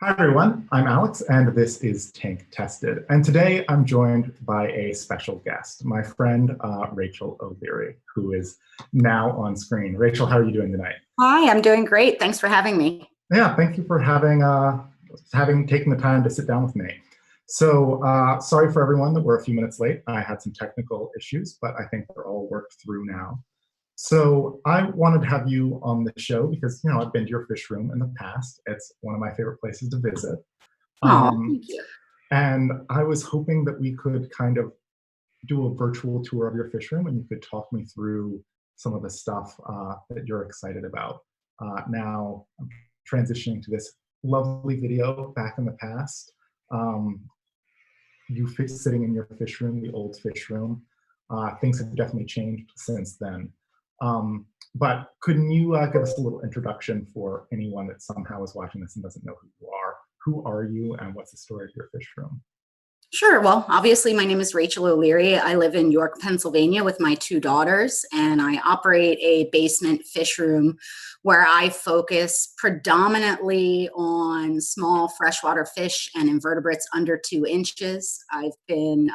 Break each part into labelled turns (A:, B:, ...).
A: Hi everyone, I'm Alex and this is Tank Tested. And today I'm joined by a special guest, my friend Rachel O'Leary, who is now on screen. Rachel, how are you doing tonight?
B: Hi, I'm doing great. Thanks for having me.
A: Yeah, thank you for having taken the time to sit down with me. So sorry for everyone that we're a few minutes late. I had some technical issues, but I think they're all worked through now. So I wanted to have you on the show because, I've been to your fish room in the past. It's one of my favorite places to visit.
B: Oh,
A: Um,
B: thank you.
A: and I was hoping that we could kind of do a virtual tour of your fish room and you could talk me through some of the stuff that you're excited about. Now, I'm transitioning to this lovely video back in the past. Um, you sitting in your fish room, the old fish room. Things have definitely changed since then. But couldn't you give us a little introduction for anyone that somehow is watching this and doesn't know who you are? Who are you and what's the story of your fish room?
B: Sure. Well, obviously, my name is Rachel O'Leary. I live in York, Pennsylvania with my two daughters, and I operate a basement fish room where I focus predominantly on small freshwater fish and invertebrates under 2 inches. I've been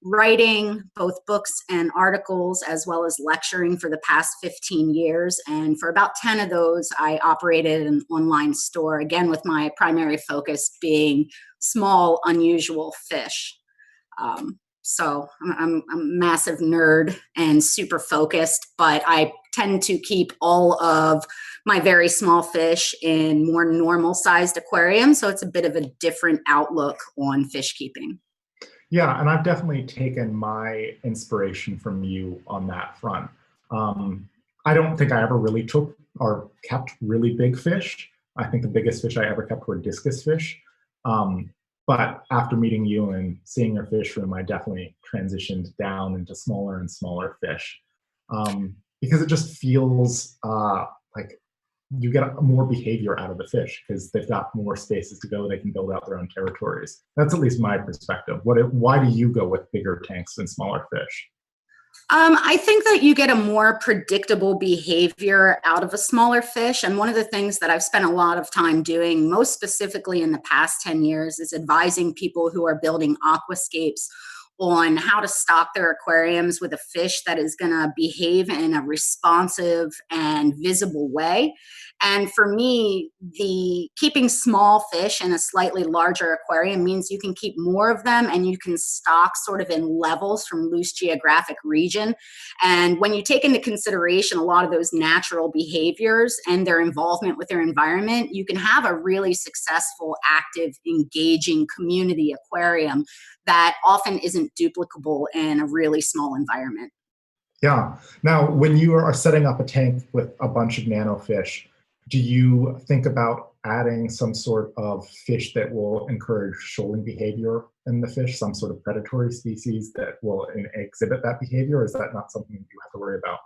B: writing both books and articles as well as lecturing for the past 15 years. And for about 10 of those, I operated an online store, again, with my primary focus being small, unusual fish. So I'm a massive nerd and super focused, but I tend to keep all of my very small fish in more normal sized aquariums. So it's a bit of a different outlook on fish keeping.
A: Yeah, and I've definitely taken my inspiration from you on that front. I don't think I ever really took or kept really big fish. I think the biggest fish I ever kept were discus fish. But after meeting you and seeing your fish room, I definitely transitioned down into smaller and smaller fish because it just feels like you get more behavior out of the fish because they've got more spaces to go. They can build out their own territories. That's at least my perspective. Why do you go with bigger tanks than smaller fish?
B: I think that you get a more predictable behavior out of a smaller fish. And one of the things that I've spent a lot of time doing, most specifically in the past 10 years, is advising people who are building aquascapes on how to stock their aquariums with a fish that is going to behave in a responsive and visible way. And for me, the keeping small fish in a slightly larger aquarium means you can keep more of them and you can stock sort of in levels from loose geographic region. And when you take into consideration a lot of those natural behaviors and their involvement with their environment, you can have a really successful, active, engaging community aquarium that often isn't duplicable in a really small environment.
A: Yeah. Now, when you are setting up a tank with a bunch of nano fish, do you think about adding some sort of fish that will encourage shoaling behavior in the fish, some sort of predatory species that will exhibit that behavior? Or is that not something you have to worry about?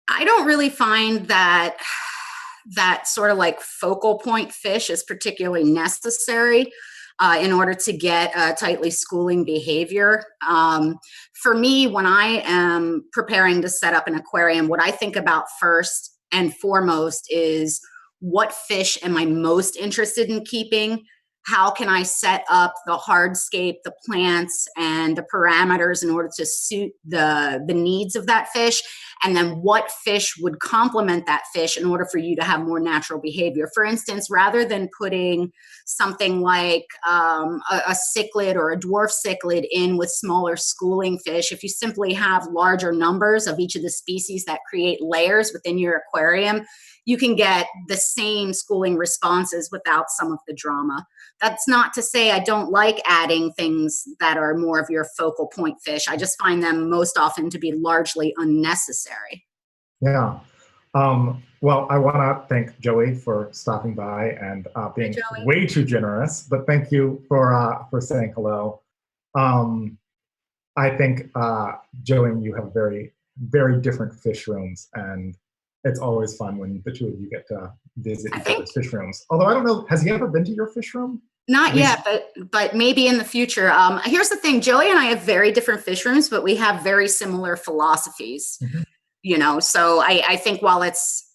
B: I don't really find that sort of like focal point fish is particularly necessary in order to get a tightly schooling behavior. For me, when I am preparing to set up an aquarium, what I think about first and foremost is what fish am I most interested in keeping? How can I set up the hardscape, the plants, and the parameters in order to suit the needs of that fish? And then what fish would complement that fish in order for you to have more natural behavior? For instance, rather than putting something like a cichlid or a dwarf cichlid in with smaller schooling fish, if you simply have larger numbers of each of the species that create layers within your aquarium, you can get the same schooling responses without some of the drama. That's not to say I don't like adding things that are more of your focal point fish. I just find them most often to be largely unnecessary.
A: Yeah. Well, I want to thank Joey for stopping by and
B: Hey,
A: being
B: Joey.
A: way too generous, but thank you for saying hello. Um, I think Joey and you have very, very different fish rooms, and it's always fun when the two of you get to visit
B: I
A: each other's
B: think
A: fish rooms. Although I don't know, has he ever been to your fish room?
B: not
A: At least,
B: yet, but maybe in the future. Here's the thing: Joey and I have very different fish rooms, but we have very similar philosophies.
A: mhm.
B: So I think while it's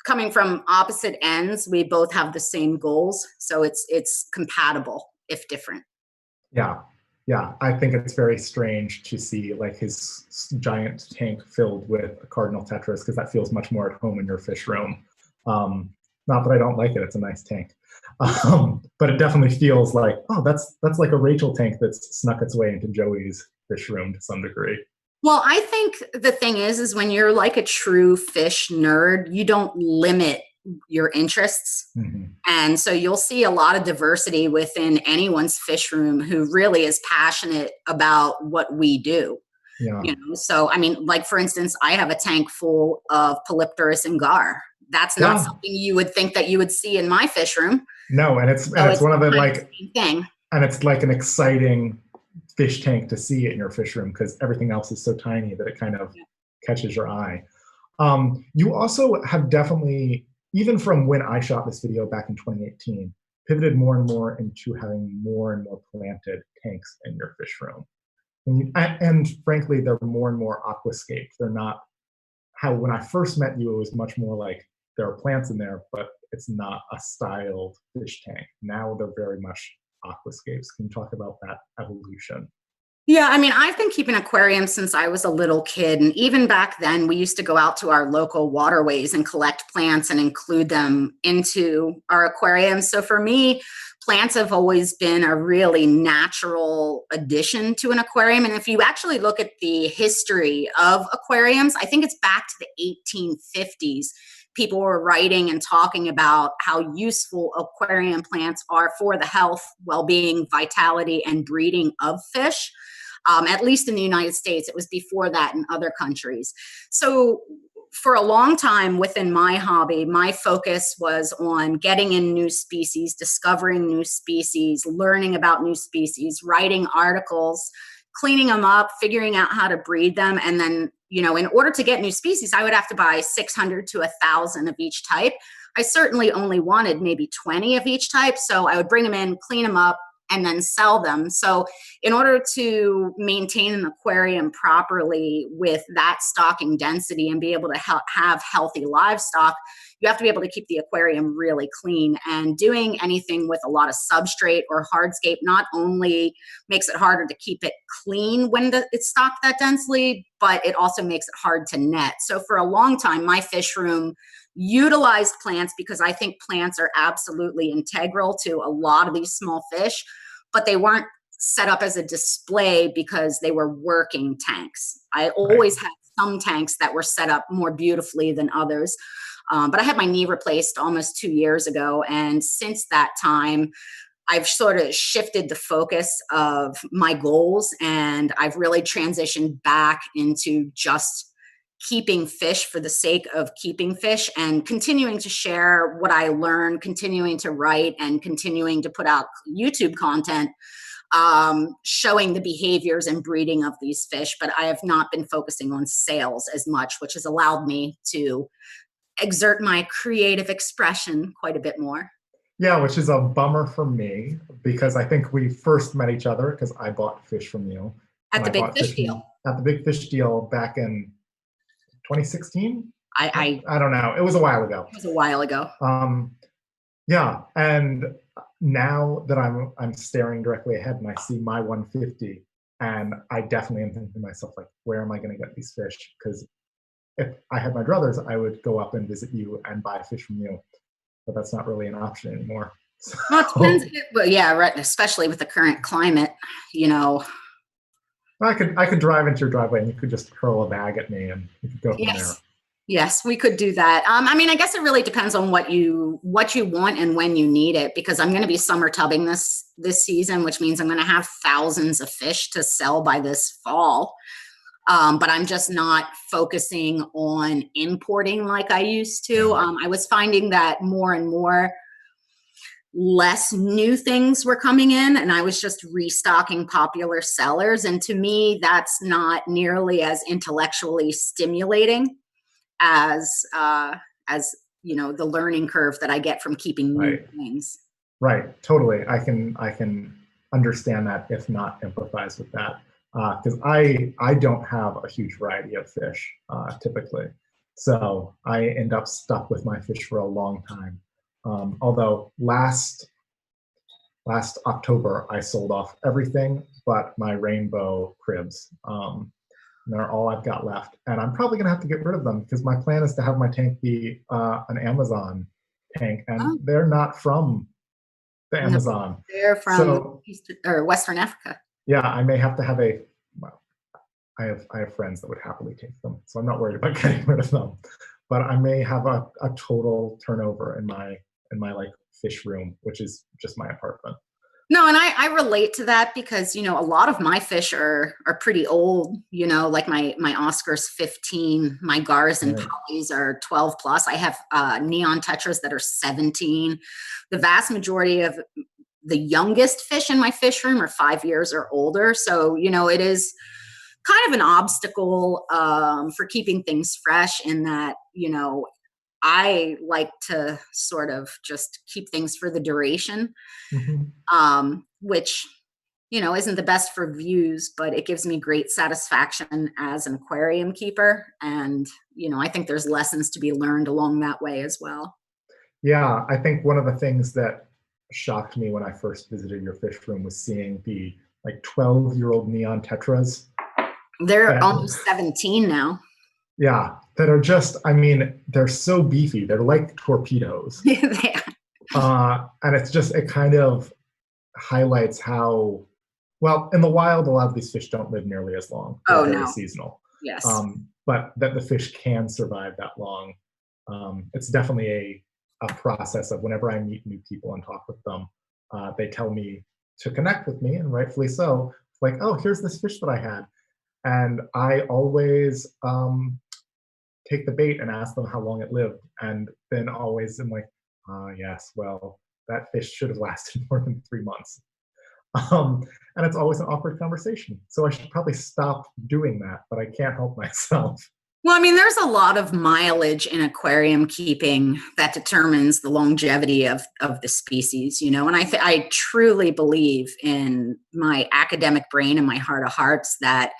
B: coming from opposite ends, we both have the same goals. So it's compatible, if different.
A: Yeah. Yeah. I think it's very strange to see like his giant tank filled with a cardinal tetras, because that feels much more at home in your fish room. Not that I don't like it. It's a nice tank. But it definitely feels like, oh, that's like a Rachel tank that's snuck its way into Joey's fish room to some degree.
B: Well, I think the thing is when you're like a true fish nerd, you don't limit your interests.
A: Mm-hmm.
B: And so you'll see a lot of diversity within anyone's fish room who really is passionate about what we do.
A: Yeah.
B: You know, so I mean, like for instance, I have a tank full of Polypterus and gar. That's not something you would think that you would see in my fish room.
A: No, and it's one of the like
B: thing.
A: And it's like an exciting fish tank to see in your fish room, because everything else is so tiny that it kind of catches your eye. You also have definitely, even from when I shot this video back in 2018, pivoted more and more into having more and more planted tanks in your fish room. And frankly, they're more and more aquascaped. They're not how, when I first met you, it was much more like there are plants in there, but it's not a styled fish tank. Now they're very much aquascapes. Can you talk about that evolution?
B: Yeah, I mean, I've been keeping aquariums since I was a little kid. And even back then, we used to go out to our local waterways and collect plants and include them into our aquariums. So for me, plants have always been a really natural addition to an aquarium. And if you actually look at the history of aquariums, I think it's back to the 1850s. People were writing and talking about how useful aquarium plants are for the health, well-being, vitality, and breeding of fish. At least in the United States. It was before that in other countries. So for a long time within my hobby, my focus was on getting in new species, discovering new species, learning about new species, writing articles, cleaning them up, figuring out how to breed them. And then, you know, in order to get new species, I would have to buy 600 to 1,000 of each type. I certainly only wanted maybe 20 of each type. So I would bring them in, clean them up, and then sell them. So in order to maintain an aquarium properly with that stocking density and be able to have healthy livestock, you have to be able to keep the aquarium really clean. And doing anything with a lot of substrate or hardscape not only makes it harder to keep it clean when it's stocked that densely, but it also makes it hard to net. So for a long time, my fish room utilized plants because I think plants are absolutely integral to a lot of these small fish, but they weren't set up as a display because they were working tanks. I always had some tanks that were set up more beautifully than others. But I had my knee replaced almost 2 years ago. And since that time, I've sort of shifted the focus of my goals, and I've really transitioned back into just keeping fish for the sake of keeping fish and continuing to share what I learned, continuing to write, and continuing to put out YouTube content showing the behaviors and breeding of these fish. But I have not been focusing on sales as much, which has allowed me to exert my creative expression quite a bit more.
A: Yeah, which is a bummer for me, because I think we first met each other because I bought fish from you.
B: At the Big Fish Deal.
A: At the Big Fish Deal back in 2016?
B: I
A: don't know. It was a while ago.
B: It was a while ago.
A: Yeah, and now that I'm staring directly ahead and I see my 150, and I definitely am thinking to myself, like, where am I going to get these fish? Because if I had my druthers, I would go up and visit you and buy fish from you, but that's not really an option anymore. So.
B: Well, it depends. Well, yeah, right. Especially with the current climate, you know.
A: I could drive into your driveway and you could just hurl a bag at me and we could go from there.
B: Yes, we could do that. I mean, I guess it really depends on what you want and when you need it, because I'm going to be summer tubbing this season, which means I'm going to have thousands of fish to sell by this fall. But I'm just not focusing on importing like I used to. I was finding that more and more less new things were coming in, and I was just restocking popular sellers. And to me, that's not nearly as intellectually stimulating as you know, the learning curve that I get from keeping new things.
A: Right, totally. I can understand that, if not empathize with that, because I don't have a huge variety of fish typically. So I end up stuck with my fish for a long time. Although last October, I sold off everything but my rainbow cribs. And they're all I've got left. And I'm probably gonna have to get rid of them because my plan is to have my tank be an Amazon tank, and
B: Oh,
A: they're not from the
B: no,
A: Amazon.
B: they're from
A: So
B: Eastern or Western Africa.
A: yeah, I may have to have a, well, I have friends that would happily take them, so I'm not worried about getting rid of them. But I may have a total turnover in my like fish room, which is just my apartment.
B: No, and I relate to that because, you know, a lot of my fish are pretty old, you know, like my Oscar's 15, my Gars and
A: Right.
B: Pollies are 12 plus. I have neon tetras that are 17. The vast majority of the youngest fish in my fish room are 5 years or older. So, you know, it is kind of an obstacle for keeping things fresh in that, you know, I like to sort of just keep things for the duration,
A: Mhm.
B: which, you know, isn't the best for views, but it gives me great satisfaction as an aquarium keeper. And, you know, I think there's lessons to be learned along that way as well.
A: Yeah, I think one of the things that shocked me when I first visited your fish room was seeing the like 12-year-old neon tetras
B: They're
A: that,
B: almost 17 now.
A: yeah, that are just, I mean, they're so beefy. They're like torpedoes.
B: They-
A: And it's just, it kind of highlights how, well, in the wild, a lot of these fish don't live nearly as long. They're
B: oh,
A: very
B: no.
A: seasonal.
B: Yes.
A: But that the fish can survive that long. It's definitely a process of whenever I meet new people and talk with them, they tell me to connect with me, and rightfully so. It's like, oh, here's this fish that I had. And I always take the bait and ask them how long it lived. And then always am like, yes, well, that fish should have lasted more than 3 months. Um, and it's always an awkward conversation. So I should probably stop doing that, but I can't help myself.
B: Well, I mean, there's a lot of mileage in aquarium keeping that determines the longevity of the species, you know, and I truly believe in my academic brain and my heart of hearts that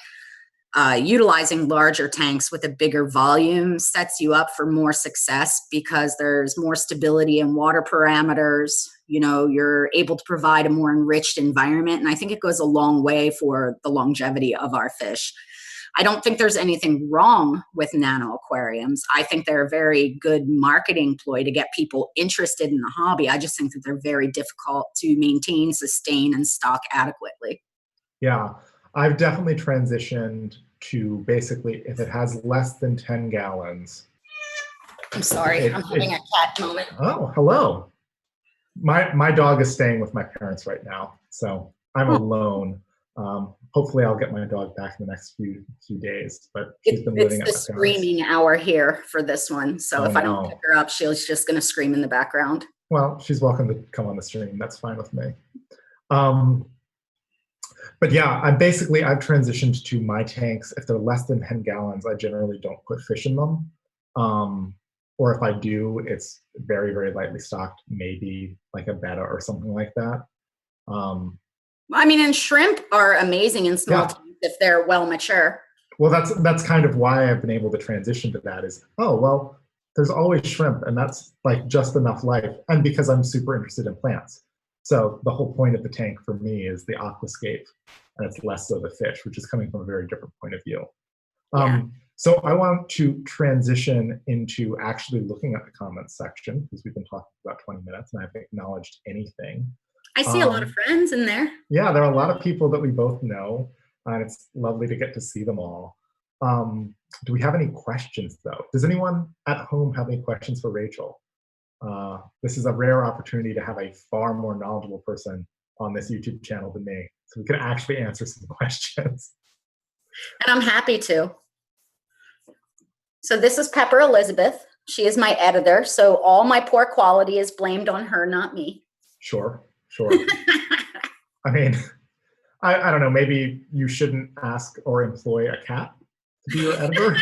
B: utilizing larger tanks with a bigger volume sets you up for more success because there's more stability in water parameters. You know, you're able to provide a more enriched environment. And I think it goes a long way for the longevity of our fish. I don't think there's anything wrong with nano aquariums. I think they're a very good marketing ploy to get people interested in the hobby. I just think that they're very difficult to maintain, sustain, and stock adequately.
A: Yeah, I've definitely transitioned to basically if it has less than 10 gallons.
B: I'm sorry, I'm having a cat moment.
A: Oh, hello. My dog is staying with my parents right now, so I'm alone. Hopefully I'll get my dog back in the next few days, but she's been
B: It's
A: living at
B: the
A: my parents.
B: screaming hour here for this one. So
A: Oh
B: if I don't
A: no.
B: pick her up, she's just going to scream in the background.
A: Well, she's welcome to come on the stream. That's fine with me. Um, but yeah, I've transitioned to my tanks. If they're less than 10 gallons, I generally don't put fish in them. Or if I do, it's very, very lightly stocked, maybe like a betta or something like that.
B: I mean, and shrimp are amazing in small
A: Yeah.
B: tanks if they're well mature.
A: Well, that's kind of why I've been able to transition to that is, oh, well, there's always shrimp and that's like just enough life. And because I'm super interested in plants. So the whole point of the tank for me is the aquascape and it's less so the fish, which is coming from a very different point of view.
B: Yeah.
A: So I want to transition into actually looking at the comments section because we've been talking for about 20 minutes and I've acknowledged anything.
B: I see a lot of friends in there.
A: Yeah, there are a lot of people that we both know, and it's lovely to get to see them all. Do we have any questions, though? Does anyone at home have any questions for Rachel? This is a rare opportunity to have a far more knowledgeable person on this YouTube channel than me, so we can actually answer some questions.
B: And I'm happy to. So this is Pepper Elizabeth. She is my editor. So all my poor quality is blamed on her, not me.
A: Sure. I mean, I don't know, maybe you shouldn't ask or employ a cat to be your editor.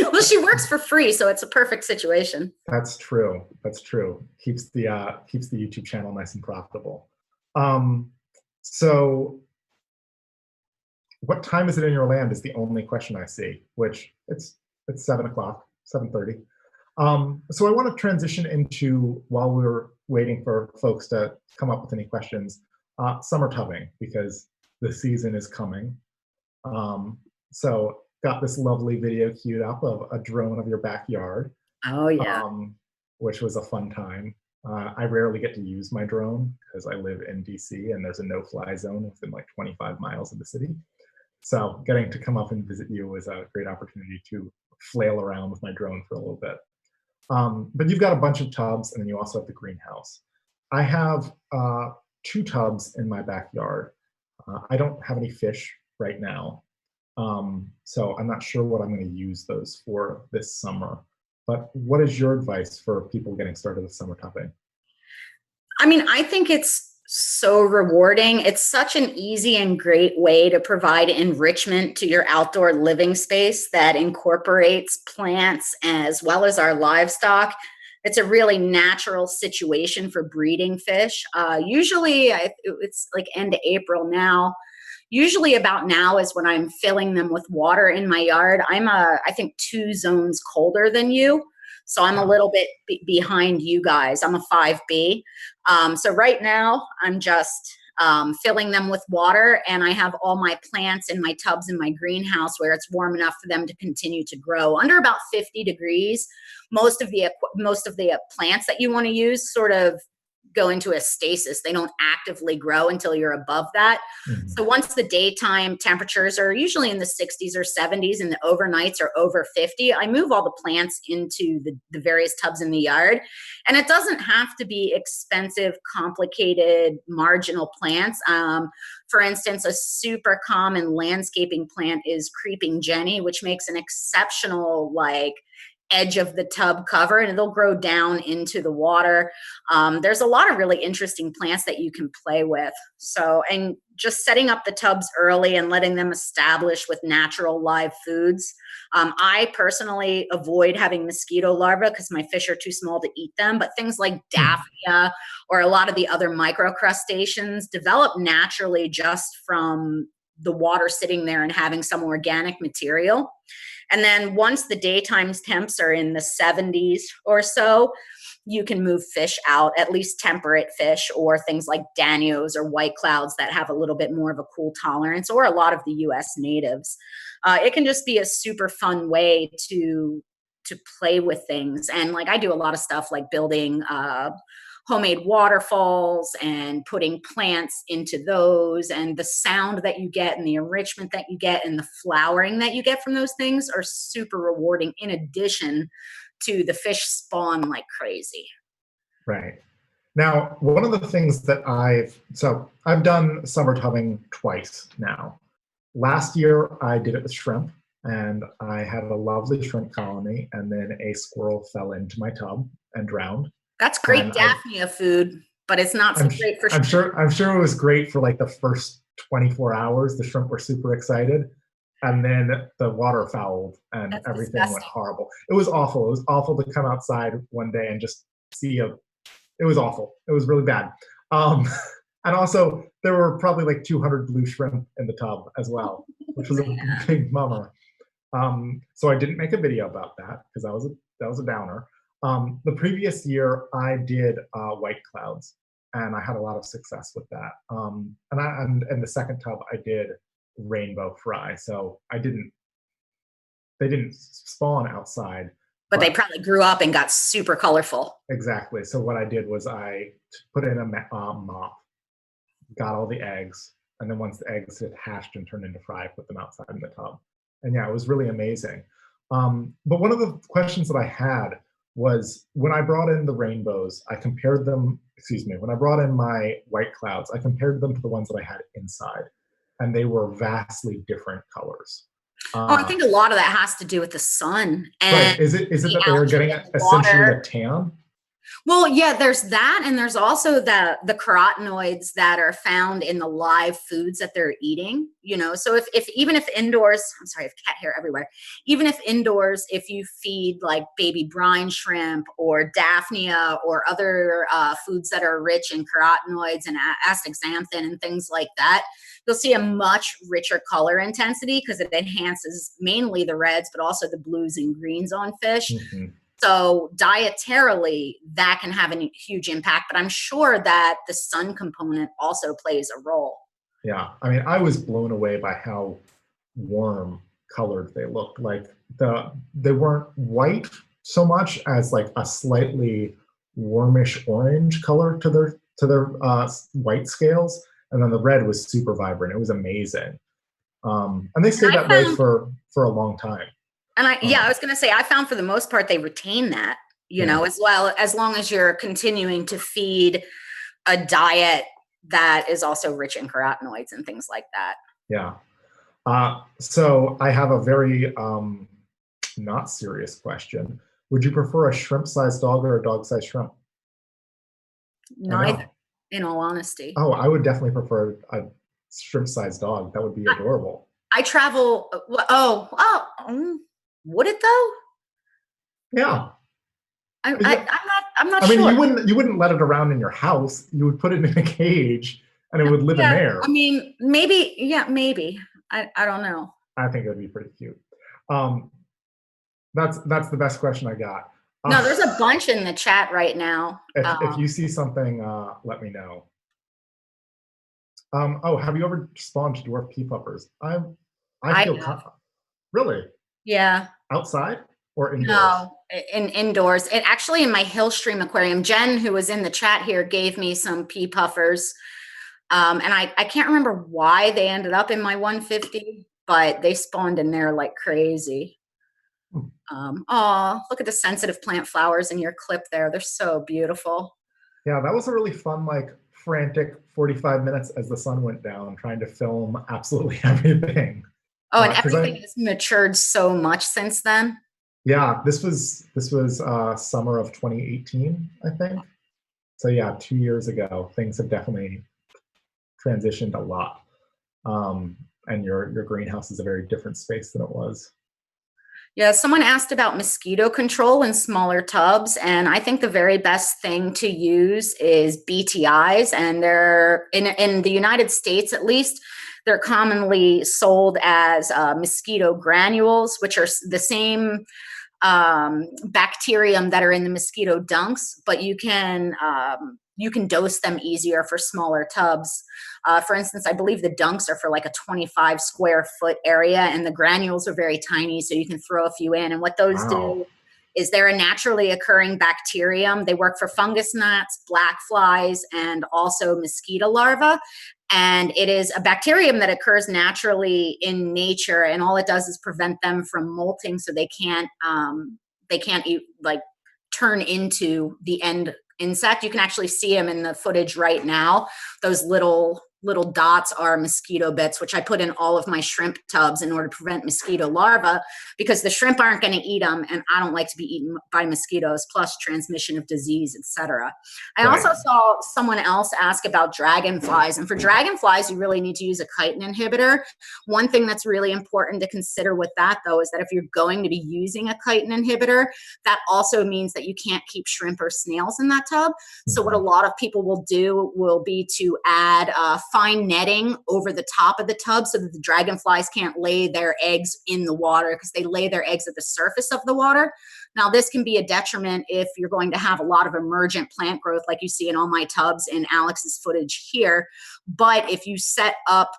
B: Well, she works for free, so it's a perfect situation.
A: That's true. Keeps the YouTube channel nice and profitable. So what time is it in your land is the only question I see, which it's 7 o'clock. 7:30. So I want to transition into, while we're waiting for folks to come up with any questions, summer tubbing, because the season is coming. So got this lovely video queued up of a drone of your backyard,
B: Oh yeah.
A: which was a fun time. I rarely get to use my drone because I live in DC and there's a no-fly zone within like 25 miles of the city. So getting to come up and visit you was a great opportunity to flail around with my drone for a little bit. But you've got a bunch of tubs, and then you also have the greenhouse. I have 2 tubs in my backyard. I don't have any fish right now, so I'm not sure what I'm going to use those for this summer. But what is your advice for people getting started with summer tubbing?
B: I mean, I think it's so rewarding. It's such an easy and great way to provide enrichment to your outdoor living space that incorporates plants as well as our livestock. It's a really natural situation for breeding fish. Usually, it's like end of April now. Usually about now is when I'm filling them with water in my yard. I think 2 zones colder than you. So I'm a little bit behind you guys. I'm a 5B. So right now I'm just filling them with water, and I have all my plants in my tubs in my greenhouse where it's warm enough for them to continue to grow. Under about 50 degrees, most of the plants that you want to use sort of go into a stasis. They don't actively grow until you're above that.
A: Mm-hmm.
B: So once the daytime temperatures are usually in the 60s or 70s and the overnights are over 50, I move all the plants into the various tubs in the yard. And it doesn't have to be expensive, complicated, marginal plants. For instance, a super common landscaping plant is creeping Jenny, which makes an exceptional edge of the tub cover, and it'll grow down into the water. There's a lot of really interesting plants that you can play with. So, and just setting up the tubs early and letting them establish with natural live foods. I personally avoid having mosquito larvae because my fish are too small to eat them, but things like Daphnia or a lot of the other microcrustaceans develop naturally just from the water sitting there and having some organic material. And then once the daytime temps are in the 70s or so, you can move fish out, at least temperate fish or things like Danios or white clouds that have a little bit more of a cool tolerance, or a lot of the US natives. It can just be a super fun way to play with things. And I do a lot of stuff like building homemade waterfalls and putting plants into those, and the sound that you get and the enrichment that you get and the flowering that you get from those things are super rewarding, in addition to the fish spawn like crazy.
A: Right. Now, one of the things that I've done summer tubbing twice now. Last year I did it with shrimp, and I had a lovely shrimp colony, and then a squirrel fell into my tub and drowned.
B: That's great Daphnia food, but it's not so great for shrimp.
A: I'm sure it was great for the first 24 hours. The shrimp were super excited, and then the water fouled and everything went horrible. It was awful. It was awful to come outside one day and just see it was awful. It was really bad. And also there were probably 200 blue shrimp in the tub as well, which was a big bummer. So I didn't make a video about that because that was a downer. The previous year I did white clouds, and I had a lot of success with that. And in the second tub I did rainbow fry. So they didn't spawn outside.
B: But they probably grew up and got super colorful.
A: Exactly. So what I did was I put in a mop, got all the eggs, and then once the eggs had hatched and turned into fry, I put them outside in the tub. And yeah, it was really amazing. But one of the questions that I had was, when I brought in the rainbows, when I brought in my white clouds, I compared them to the ones that I had inside, and they were vastly different colors.
B: I think a lot of that has to do with the sun. And
A: right. Is it that they were getting essentially a tan?
B: Well, yeah, there's that, and there's also the carotenoids that are found in the live foods that they're eating. You know, so if even if indoors, I'm sorry, I have cat hair everywhere. Even if indoors, if you feed like baby brine shrimp or daphnia or other foods that are rich in carotenoids and astaxanthin and things like that, you'll see a much richer color intensity because it enhances mainly the reds, but also the blues and greens on fish.
A: Mm-hmm.
B: So dietarily, that can have a huge impact, but I'm sure that the sun component also plays a role.
A: Yeah, I mean, I was blown away by how warm colored they looked. Like they weren't white so much as like a slightly warmish orange color to their white scales, and then the red was super vibrant. It was amazing, and they stayed that way for a long time.
B: And I was going to say, I found for the most part, they retain that, you know, as well, as long as you're continuing to feed a diet that is also rich in carotenoids and things like that.
A: Yeah. So I have a very not serious question. Would you prefer a shrimp-sized dog or a dog-sized shrimp?
B: Neither, in all honesty.
A: Oh, I would definitely prefer a shrimp-sized dog. That would be adorable.
B: I travel. Would it though?
A: Yeah.
B: I'm not
A: I mean,
B: sure.
A: you wouldn't let it around in your house. You would put it in a cage and it would live in there.
B: I mean, maybe. Yeah, maybe. I don't know.
A: I think it would be pretty cute. That's the best question I got.
B: No, there's a bunch in the chat right now.
A: If you see something, let me know. Oh, have you ever spawned dwarf pea puppers? I feel really.
B: Yeah.
A: Outside or indoors?
B: No, indoors. And actually in my Hillstream aquarium, Jen, who was in the chat here, gave me some pea puffers. And I can't remember why they ended up in my 150, but they spawned in there like crazy. Oh, look at the sensitive plant flowers in your clip there. They're so beautiful.
A: Yeah, that was a really fun, like frantic 45 minutes as the sun went down, trying to film absolutely everything.
B: Oh, and everything has matured so much since then.
A: Yeah, this was summer of 2018, I think. So yeah, 2 years ago, things have definitely transitioned a lot. And your greenhouse is a very different space than it was.
B: Yeah, someone asked about mosquito control in smaller tubs, and I think the very best thing to use is BTIs, and they're in the United States at least. They're commonly sold as mosquito granules, which are the same bacterium that are in the mosquito dunks, but you can dose them easier for smaller tubs. For instance, I believe the dunks are for like a 25 square foot area, and the granules are very tiny, so you can throw a few in. And what those do is they're a naturally occurring bacterium. They work for fungus gnats, black flies, and also mosquito larvae. And it is a bacterium that occurs naturally in nature, and all it does is prevent them from molting, so they can't like turn into the end insect. You can actually see them in the footage right now. Those little dots are mosquito bits, which I put in all of my shrimp tubs in order to prevent mosquito larvae, because the shrimp aren't going to eat them, and I don't like to be eaten by mosquitoes, plus transmission of disease, etc. I also saw someone else ask about dragonflies, and for dragonflies, you really need to use a chitin inhibitor. One thing that's really important to consider with that, though, is that if you're going to be using a chitin inhibitor, that also means that you can't keep shrimp or snails in that tub. So what a lot of people will do will be to add fine netting over the top of the tub so that the dragonflies can't lay their eggs in the water, because they lay their eggs at the surface of the water. Now, this can be a detriment if you're going to have a lot of emergent plant growth like you see in all my tubs in Alex's footage here. But if you set up,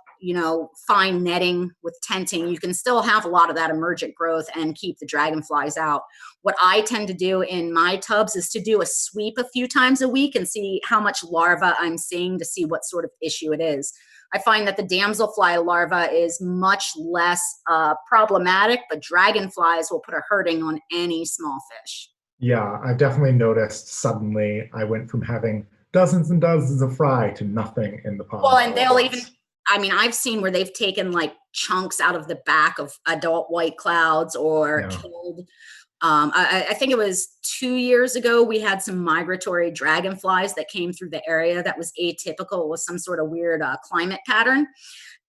B: fine netting with tenting, you can still have a lot of that emergent growth and keep the dragonflies out. What I tend to do in my tubs is to do a sweep a few times a week and see how much larva I'm seeing to see what sort of issue it is. I find that the damselfly larva is much less problematic, but dragonflies will put a hurting on any small fish.
A: Yeah, I definitely noticed suddenly I went from having dozens and dozens of fry to nothing in the pond.
B: Well, and they'll even, I've seen where they've taken like chunks out of the back of adult white clouds or killed I think it was 2 years ago, we had some migratory dragonflies that came through the area that was atypical with some sort of weird climate pattern.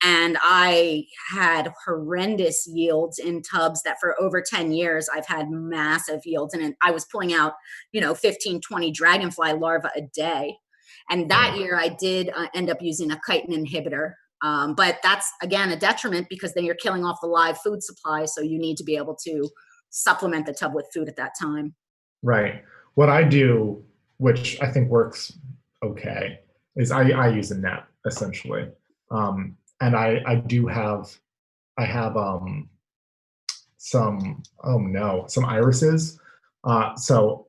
B: And I had horrendous yields in tubs that for over 10 years, I've had massive yields. And I was pulling out, 15, 20 dragonfly larvae a day. And that year I did end up using a chitin inhibitor. But that's, again, a detriment because then you're killing off the live food supply. So you need to be able to supplement the tub with food at that time.
A: Right. What I do, which I think works okay, is I use a net essentially. And I have some irises. So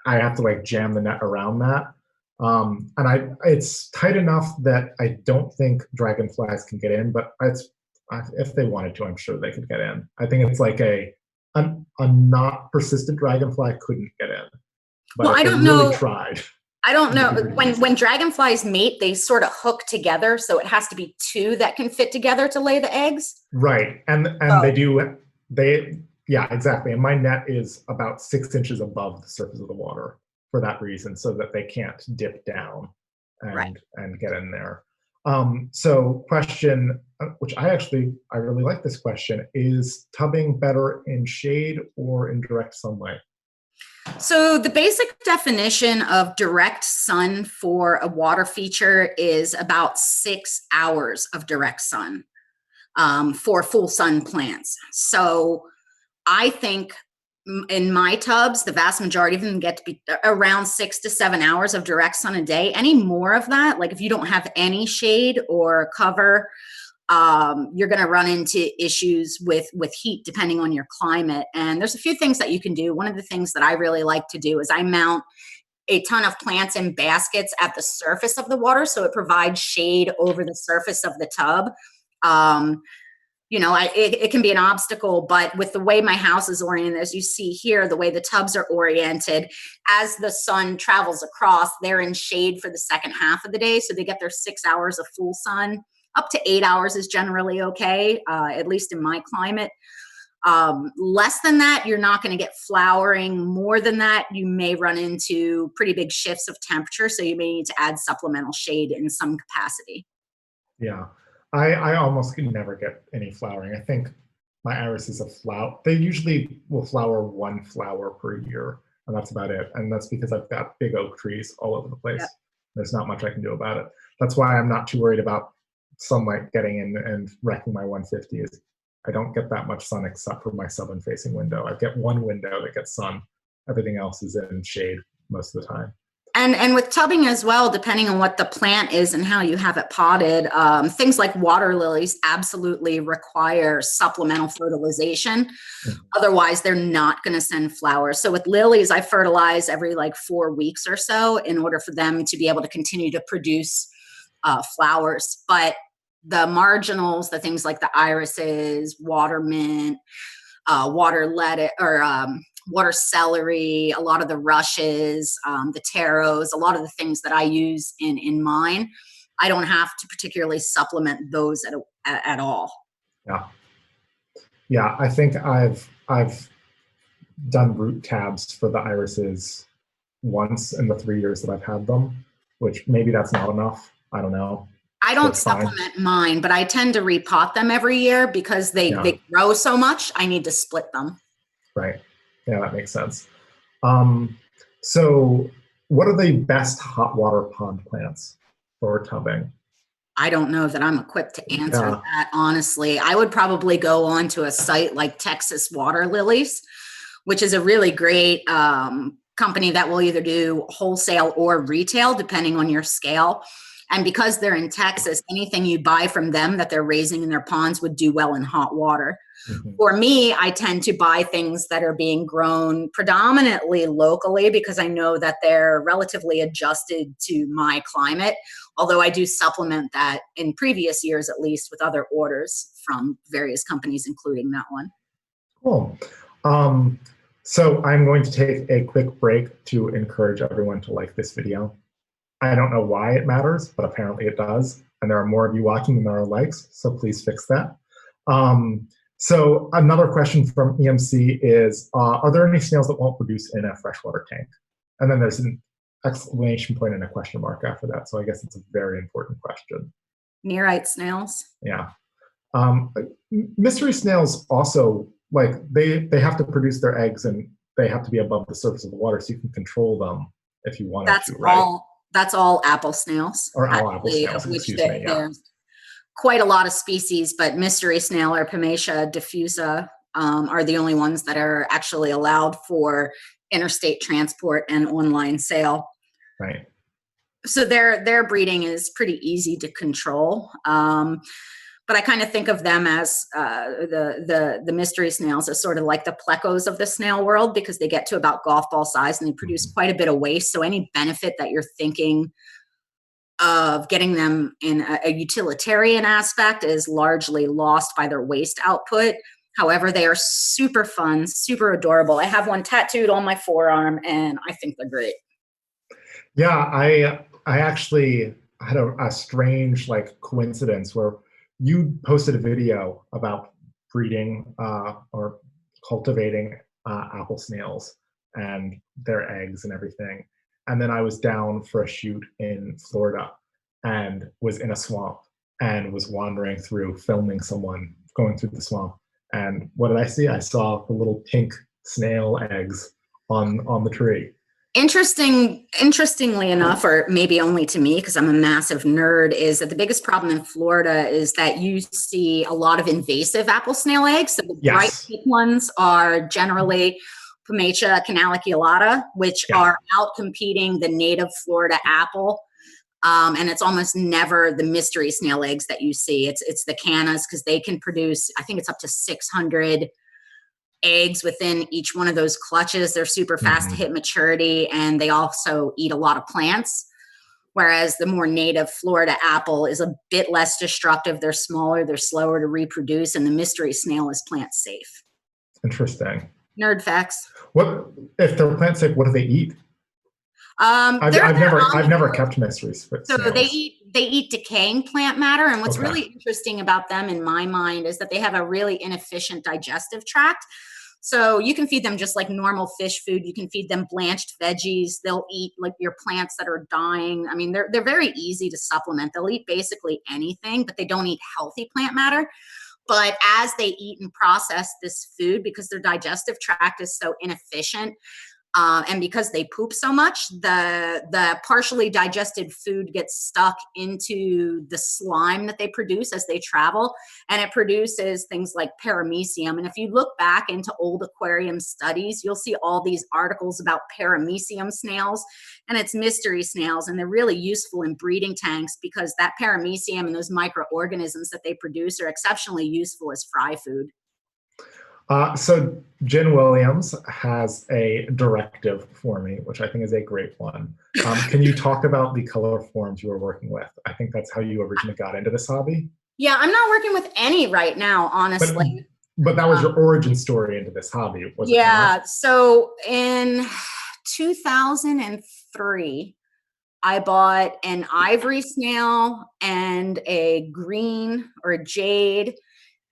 A: I have to like jam the net around that. And it's tight enough that I don't think dragonflies can get in, but if they wanted to, I'm sure they could get in. I think it's like a not persistent dragonfly couldn't get in. But
B: well, I don't
A: really
B: know.
A: Tried.
B: I don't know. When dragonflies mate, they sort of hook together, so it has to be two that can fit together to lay the eggs.
A: Right, and yeah, exactly. And my net is about 6 inches above the surface of the water for that reason, so that they can't dip down and get in there. So question, which I really like this question, is tubbing better in shade or in direct sunlight?
B: So the basic definition of direct sun for a water feature is about 6 hours of direct sun for full sun plants. So I think in my tubs, the vast majority of them get to be around 6 to 7 hours of direct sun a day. Any more of that, like if you don't have any shade or cover, you're going to run into issues with heat depending on your climate. And there's a few things that you can do. One of the things that I really like to do is I mount a ton of plants in baskets at the surface of the water, so it provides shade over the surface of the tub. It can be an obstacle, but with the way my house is oriented, as you see here, the way the tubs are oriented, as the sun travels across, they're in shade for the second half of the day. So they get their 6 hours of full sun. Up to 8 hours is generally okay, at least in my climate. Less than that, you're not going to get flowering. More than that, you may run into pretty big shifts of temperature. So you may need to add supplemental shade in some capacity.
A: Yeah. I almost never get any flowering. I think my iris is a flower. They usually will flower one flower per year, and that's about it. And that's because I've got big oak trees all over the place. Yep. There's not much I can do about it. That's why I'm not too worried about sunlight getting in and wrecking my 150. Is I don't get that much sun except for my southern facing window. I get one window that gets sun. Everything else is in shade most of the time.
B: And with tubbing as well, depending on what the plant is and how you have it potted, things like water lilies absolutely require supplemental fertilization. Mm-hmm. Otherwise, they're not going to send flowers. So with lilies, I fertilize every 4 weeks or so in order for them to be able to continue to produce flowers. But the marginals, the things like the irises, water mint, water lettuce, or water celery, a lot of the rushes, the taros, a lot of the things that I use in mine, I don't have to particularly supplement those at all.
A: Yeah. I think I've done root tabs for the irises once in the 3 years that I've had them, which maybe that's not enough. I don't know.
B: I don't supplement mine, but I tend to repot them every year because they grow so much. I need to split them.
A: Right. Yeah, that makes sense. So what are the best hot water pond plants for tubbing?
B: I don't know that I'm equipped to answer that, honestly. I would probably go on to a site like Texas Water Lilies, which is a really great company that will either do wholesale or retail, depending on your scale. And because they're in Texas, anything you buy from them that they're raising in their ponds would do well in hot water. Mm-hmm. For me, I tend to buy things that are being grown predominantly locally because I know that they're relatively adjusted to my climate, although I do supplement that in previous years, at least, with other orders from various companies, including that one.
A: Cool. So I'm going to take a quick break to encourage everyone to like this video. I don't know why it matters, but apparently it does. And there are more of you watching than there are likes, so please fix that. So another question from EMC is, are there any snails that won't produce in a freshwater tank? And then there's an exclamation point and a question mark after that. So I guess it's a very important question.
B: Nearite snails.
A: Yeah. Mystery snails also, like, they have to produce their eggs and they have to be above the surface of the water, so you can control them if you wanted to, right?
B: That's all apple snails.
A: Or all apple snails,
B: of which
A: excuse me, yeah.
B: there's quite a lot of species, but mystery snail or Pygmy diffusa are the only ones that are actually allowed for interstate transport and online sale.
A: Right.
B: So their breeding is pretty easy to control. But I kind of think of them as the mystery snails as sort of like the plecos of the snail world, because they get to about golf ball size and they produce quite a bit of waste. So any benefit that you're thinking of getting them in a utilitarian aspect is largely lost by their waste output. However, they are super fun, super adorable. I have one tattooed on my forearm and I think they're great.
A: Yeah, I actually had a strange like coincidence where you posted a video about breeding or cultivating apple snails and their eggs and everything. And then I was down for a shoot in Florida and was in a swamp and was wandering through filming someone going through the swamp. And what did I see? I saw the little pink snail eggs on the tree.
B: Interestingly enough, or maybe only to me because I'm a massive nerd, is that the biggest problem in Florida is that you see a lot of invasive apple snail eggs. So the bright pink ones are generally Pygmy canaliculata, which are out competing the native Florida apple. And it's almost never the mystery snail eggs that you see. It's the cannas, because they can produce, I think it's up to 600 eggs within each one of those clutches. They're super fast to hit maturity, and they also eat a lot of plants. Whereas the more native Florida apple is a bit less destructive. They're smaller, they're slower to reproduce, and the mystery snail is plant safe.
A: Interesting.
B: Nerd facts.
A: What if they're plant safe? What do they eat? I've never kept mysteries.
B: So they eat decaying plant matter, and what's really interesting about them, in my mind, is that they have a really inefficient digestive tract. So you can feed them just like normal fish food. You can feed them blanched veggies. They'll eat like your plants that are dying. I mean, they're very easy to supplement. They'll eat basically anything, but they don't eat healthy plant matter. But as they eat and process this food, because their digestive tract is so inefficient, and because they poop so much, the partially digested food gets stuck into the slime that they produce as they travel, and it produces things like paramecium. And if you look back into old aquarium studies, you'll see all these articles about paramecium snails, and it's mystery snails, and they're really useful in breeding tanks because that paramecium and those microorganisms that they produce are exceptionally useful as fry food.
A: So Jen Williams has a directive for me, which I think is a great one. Can you talk about the color forms you were working with? I think that's how you originally got into this hobby.
B: Yeah, I'm not working with any right now, honestly.
A: But that was your origin story into this hobby, was it not?
B: Yeah, so in 2003, I bought an ivory snail and a green or a jade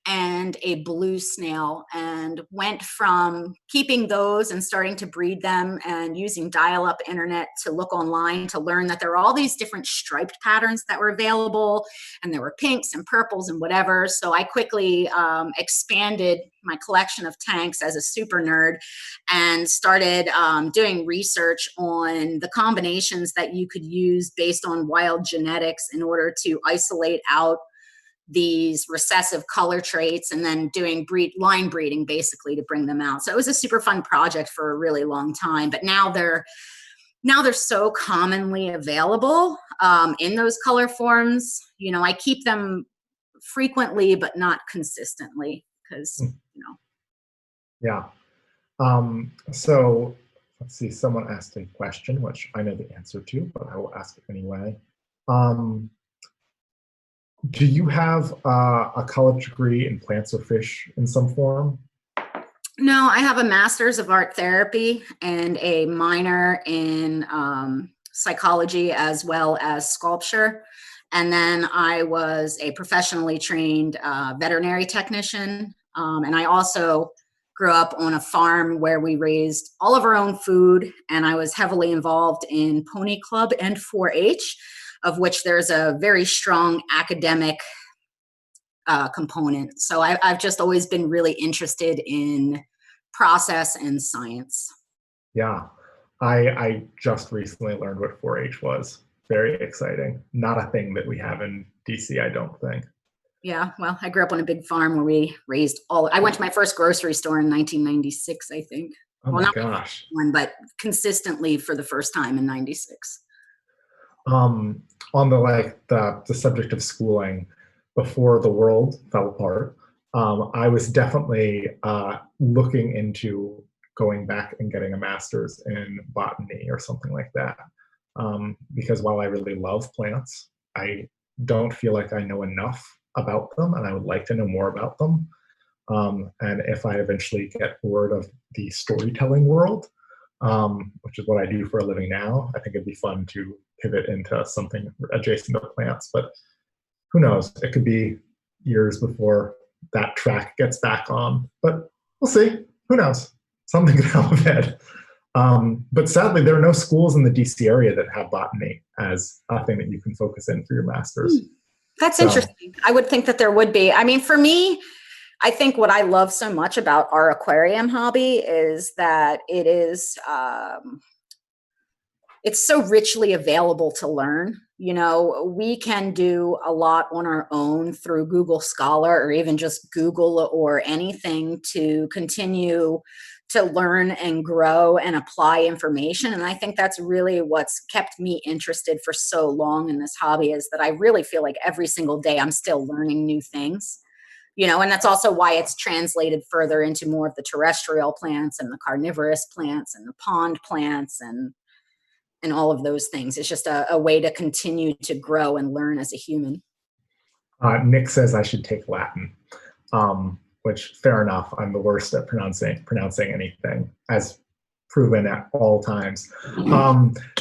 B: and a blue snail, and went from keeping those and starting to breed them and using dial-up internet to look online to learn that there were all these different striped patterns that were available, and there were pinks and purples and whatever. So I quickly expanded my collection of tanks as a super nerd and started doing research on the combinations that you could use based on wild genetics in order to isolate out these recessive color traits, and then doing line breeding basically to bring them out. So it was a super fun project for a really long time, but now they're so commonly available in those color forms. You know, I keep them frequently, but not consistently because, you know.
A: Yeah. So let's see, someone asked a question, which I know the answer to, but I will ask it anyway. Do you have a college degree in plants or fish in some form?
B: No, I have a master's of art therapy and a minor in psychology as well as sculpture. And then I was a professionally trained veterinary technician And I also grew up on a farm where we raised all of our own food, and I was heavily involved in Pony Club and 4-H, of which there's a very strong academic component. So I've just always been really interested in process and science.
A: Yeah, I just recently learned what 4-H was. Very exciting. Not a thing that we have in DC, I don't think.
B: Yeah, well, I grew up on a big farm where we raised I went to my first grocery store in 1996, I think.
A: Oh
B: Well,
A: my
B: not
A: gosh.
B: one, but consistently for the first time in 96.
A: On the subject of schooling, before the world fell apart, I was definitely looking into going back and getting a master's in botany or something like that. Because while I really love plants, I don't feel like I know enough about them, and I would like to know more about them. And if I eventually get bored of the storytelling world, which is what I do for a living now, I think it'd be fun to pivot into something adjacent to plants. But who knows? It could be years before that track gets back on. But we'll see. Who knows? Something could help ahead. But sadly, there are no schools in the DC area that have botany as a thing that you can focus in for your master's.
B: That's interesting. I would think that there would be. I mean, for me, I think what I love so much about our aquarium hobby is that it is, it's so richly available to learn. You know, we can do a lot on our own through Google Scholar or even just Google or anything to continue to learn and grow and apply information. And I think that's really what's kept me interested for so long in this hobby, is that I really feel like every single day I'm still learning new things. You know, and that's also why it's translated further into more of the terrestrial plants and the carnivorous plants and the pond plants and all of those things. It's just a way to continue to grow and learn as a human.
A: Nick says I should take Latin, which fair enough. I'm the worst at pronouncing anything, as proven at all times.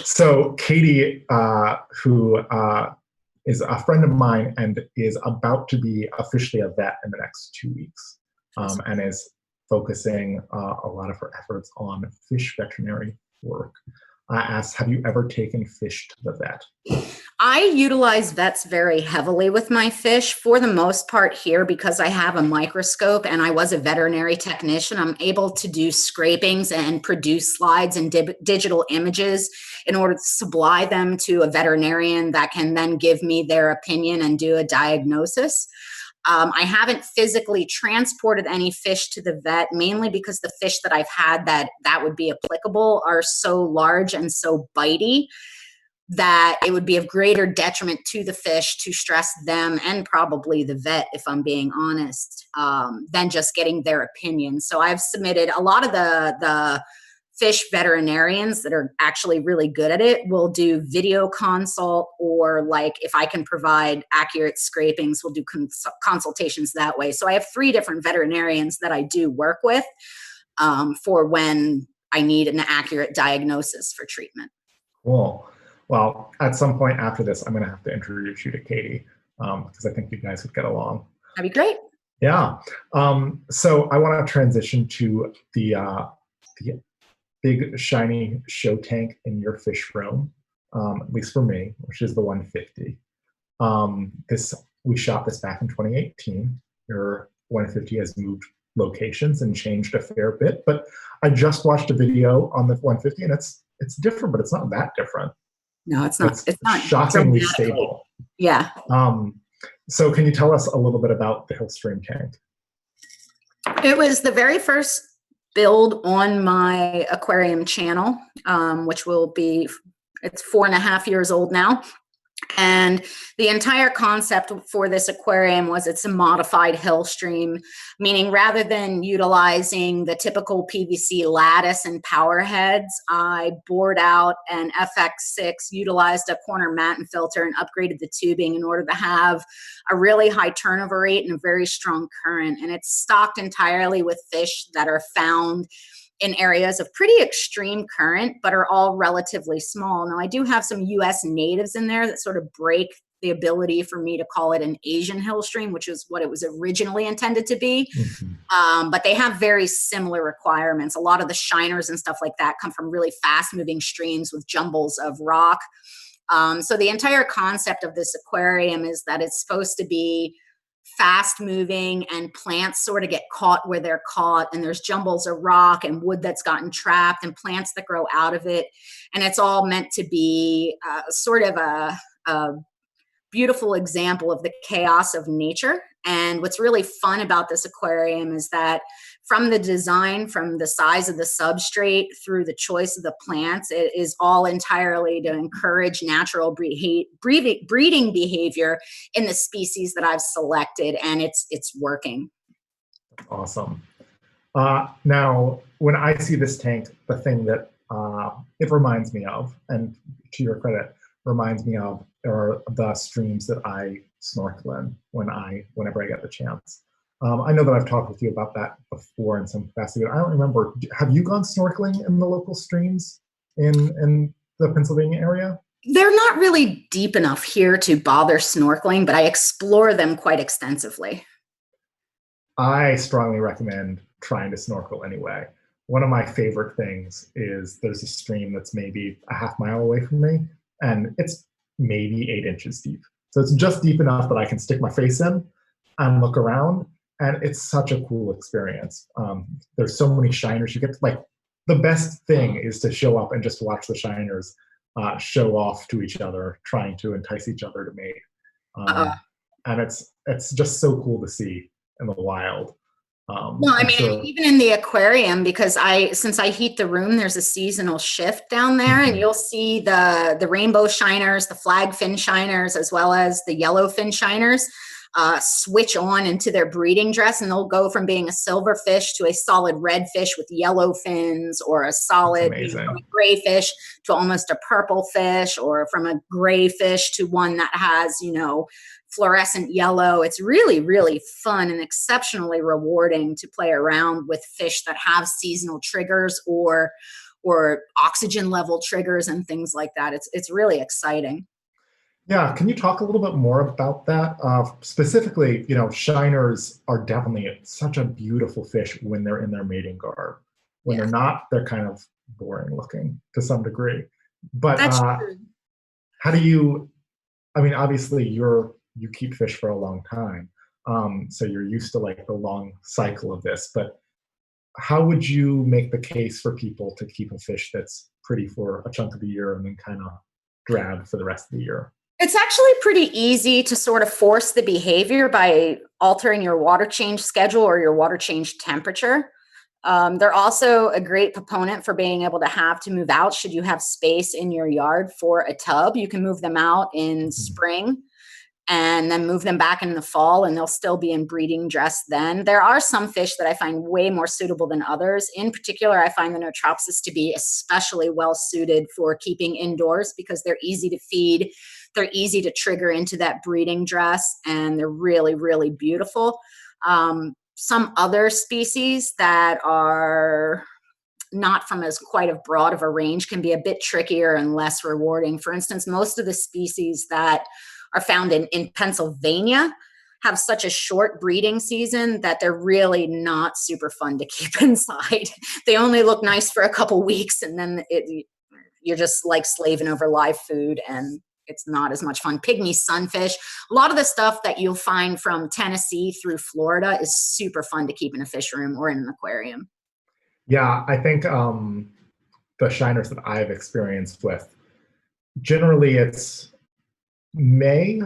A: So Katie, who is a friend of mine and is about to be officially a vet in the next 2 weeks, and is focusing a lot of her efforts on fish veterinary work. I asked, have you ever taken fish to the vet?
B: I utilize vets very heavily with my fish for the most part here because I have a microscope and I was a veterinary technician. I'm able to do scrapings and produce slides and digital images in order to supply them to a veterinarian that can then give me their opinion and do a diagnosis. I haven't physically transported any fish to the vet, mainly because the fish that I've had that would be applicable are so large and so bitey that it would be of greater detriment to the fish to stress them and probably the vet, if I'm being honest, than just getting their opinion. So I've submitted a lot of the fish veterinarians that are actually really good at it will do video consult, or like if I can provide accurate scrapings, we'll do consultations that way. So I have 3 different veterinarians that I do work with for when I need an accurate diagnosis for treatment.
A: Cool. Well, at some point after this, I'm going to have to introduce you to Katie because I think you guys would get along.
B: That'd be great.
A: Yeah. So I want to transition to the big shiny show tank in your fish room, at least for me, which is the 150. We shot this back in 2018. Your 150 has moved locations and changed a fair bit, but I just watched a video on the 150 and it's different, but it's not that different.
B: No, it's not. It's not
A: shockingly stable.
B: Yeah.
A: So can you tell us a little bit about the Hillstream tank?
B: It was the very first build on my aquarium channel, which it's 4.5 years old now. And the entire concept for this aquarium was it's a modified Hillstream, meaning rather than utilizing the typical PVC lattice and power heads, I bored out an FX6, utilized a corner Matten filter, and upgraded the tubing in order to have a really high turnover rate and a very strong current. And it's stocked entirely with fish that are found in areas of pretty extreme current, but are all relatively small. Now, I do have some US natives in there that sort of break the ability for me to call it an Asian hill stream, which is what it was originally intended to be. But they have very similar requirements. A lot of the shiners and stuff like that come from really fast moving streams with jumbles of rock. So the entire concept of this aquarium is that it's supposed to be fast moving, and plants sort of get caught where they're caught, and there's jumbles of rock and wood that's gotten trapped and plants that grow out of it. And it's all meant to be sort of a beautiful example of the chaos of nature. And what's really fun about this aquarium is that from the design, from the size of the substrate through the choice of the plants, it is all entirely to encourage natural breeding behavior in the species that I've selected, and it's working.
A: Awesome. Now, when I see this tank, the thing that it reminds me of, and to your credit, reminds me of, are the streams that I snorkel in whenever I get the chance. I know that I've talked with you about that before in some capacity, but I don't remember. Have you gone snorkeling in the local streams in the Pennsylvania area?
B: They're not really deep enough here to bother snorkeling, but I explore them quite extensively.
A: I strongly recommend trying to snorkel anyway. One of my favorite things is there's a stream that's maybe a half mile away from me, and it's maybe 8 inches deep. So it's just deep enough that I can stick my face in and look around, and it's such a cool experience. There's so many shiners. You get to, like, the best thing is to show up and just watch the shiners show off to each other, trying to entice each other to mate. And it's just so cool to see in the wild.
B: No, I mean, even in the aquarium, because since I heat the room, there's a seasonal shift down there, and you'll see the rainbow shiners, the flagfin shiners, as well as the yellowfin shiners switch on into their breeding dress, and they'll go from being a silver fish to a solid red fish with yellow fins, or a solid from a gray fish to almost a purple fish, or from a gray fish to one that has, fluorescent yellow. It's really, really fun and exceptionally rewarding to play around with fish that have seasonal triggers or oxygen level triggers and things like that. It's really exciting.
A: Yeah, can you talk a little bit more about that? Specifically, shiners are definitely such a beautiful fish when they're in their mating garb. When they're not, they're kind of boring looking to some degree. But how do you, obviously you keep fish for a long time, so you're used to like the long cycle of this, but how would you make the case for people to keep a fish that's pretty for a chunk of the year and then kind of drab for the rest of the year?
B: It's actually pretty easy to sort of force the behavior by altering your water change schedule or your water change temperature. They're also a great proponent for being able to move out should you have space in your yard for a tub. You can move them out in spring and then move them back in the fall, and they'll still be in breeding dress then. There are some fish that I find way more suitable than others. In particular, I find the Notropsis to be especially well suited for keeping indoors because they're easy to feed, they're easy to trigger into that breeding dress, and they're really, really beautiful. Some other species that are not from as quite as broad of a range can be a bit trickier and less rewarding. For instance, most of the species that are found in Pennsylvania have such a short breeding season that they're really not super fun to keep inside. They only look nice for a couple weeks, and then you're just like slaving over live food, and it's not as much fun. Pygmy sunfish, a lot of the stuff that you'll find from Tennessee through Florida is super fun to keep in a fish room or in an aquarium.
A: Yeah, I think the shiners that I've experienced with, generally it's May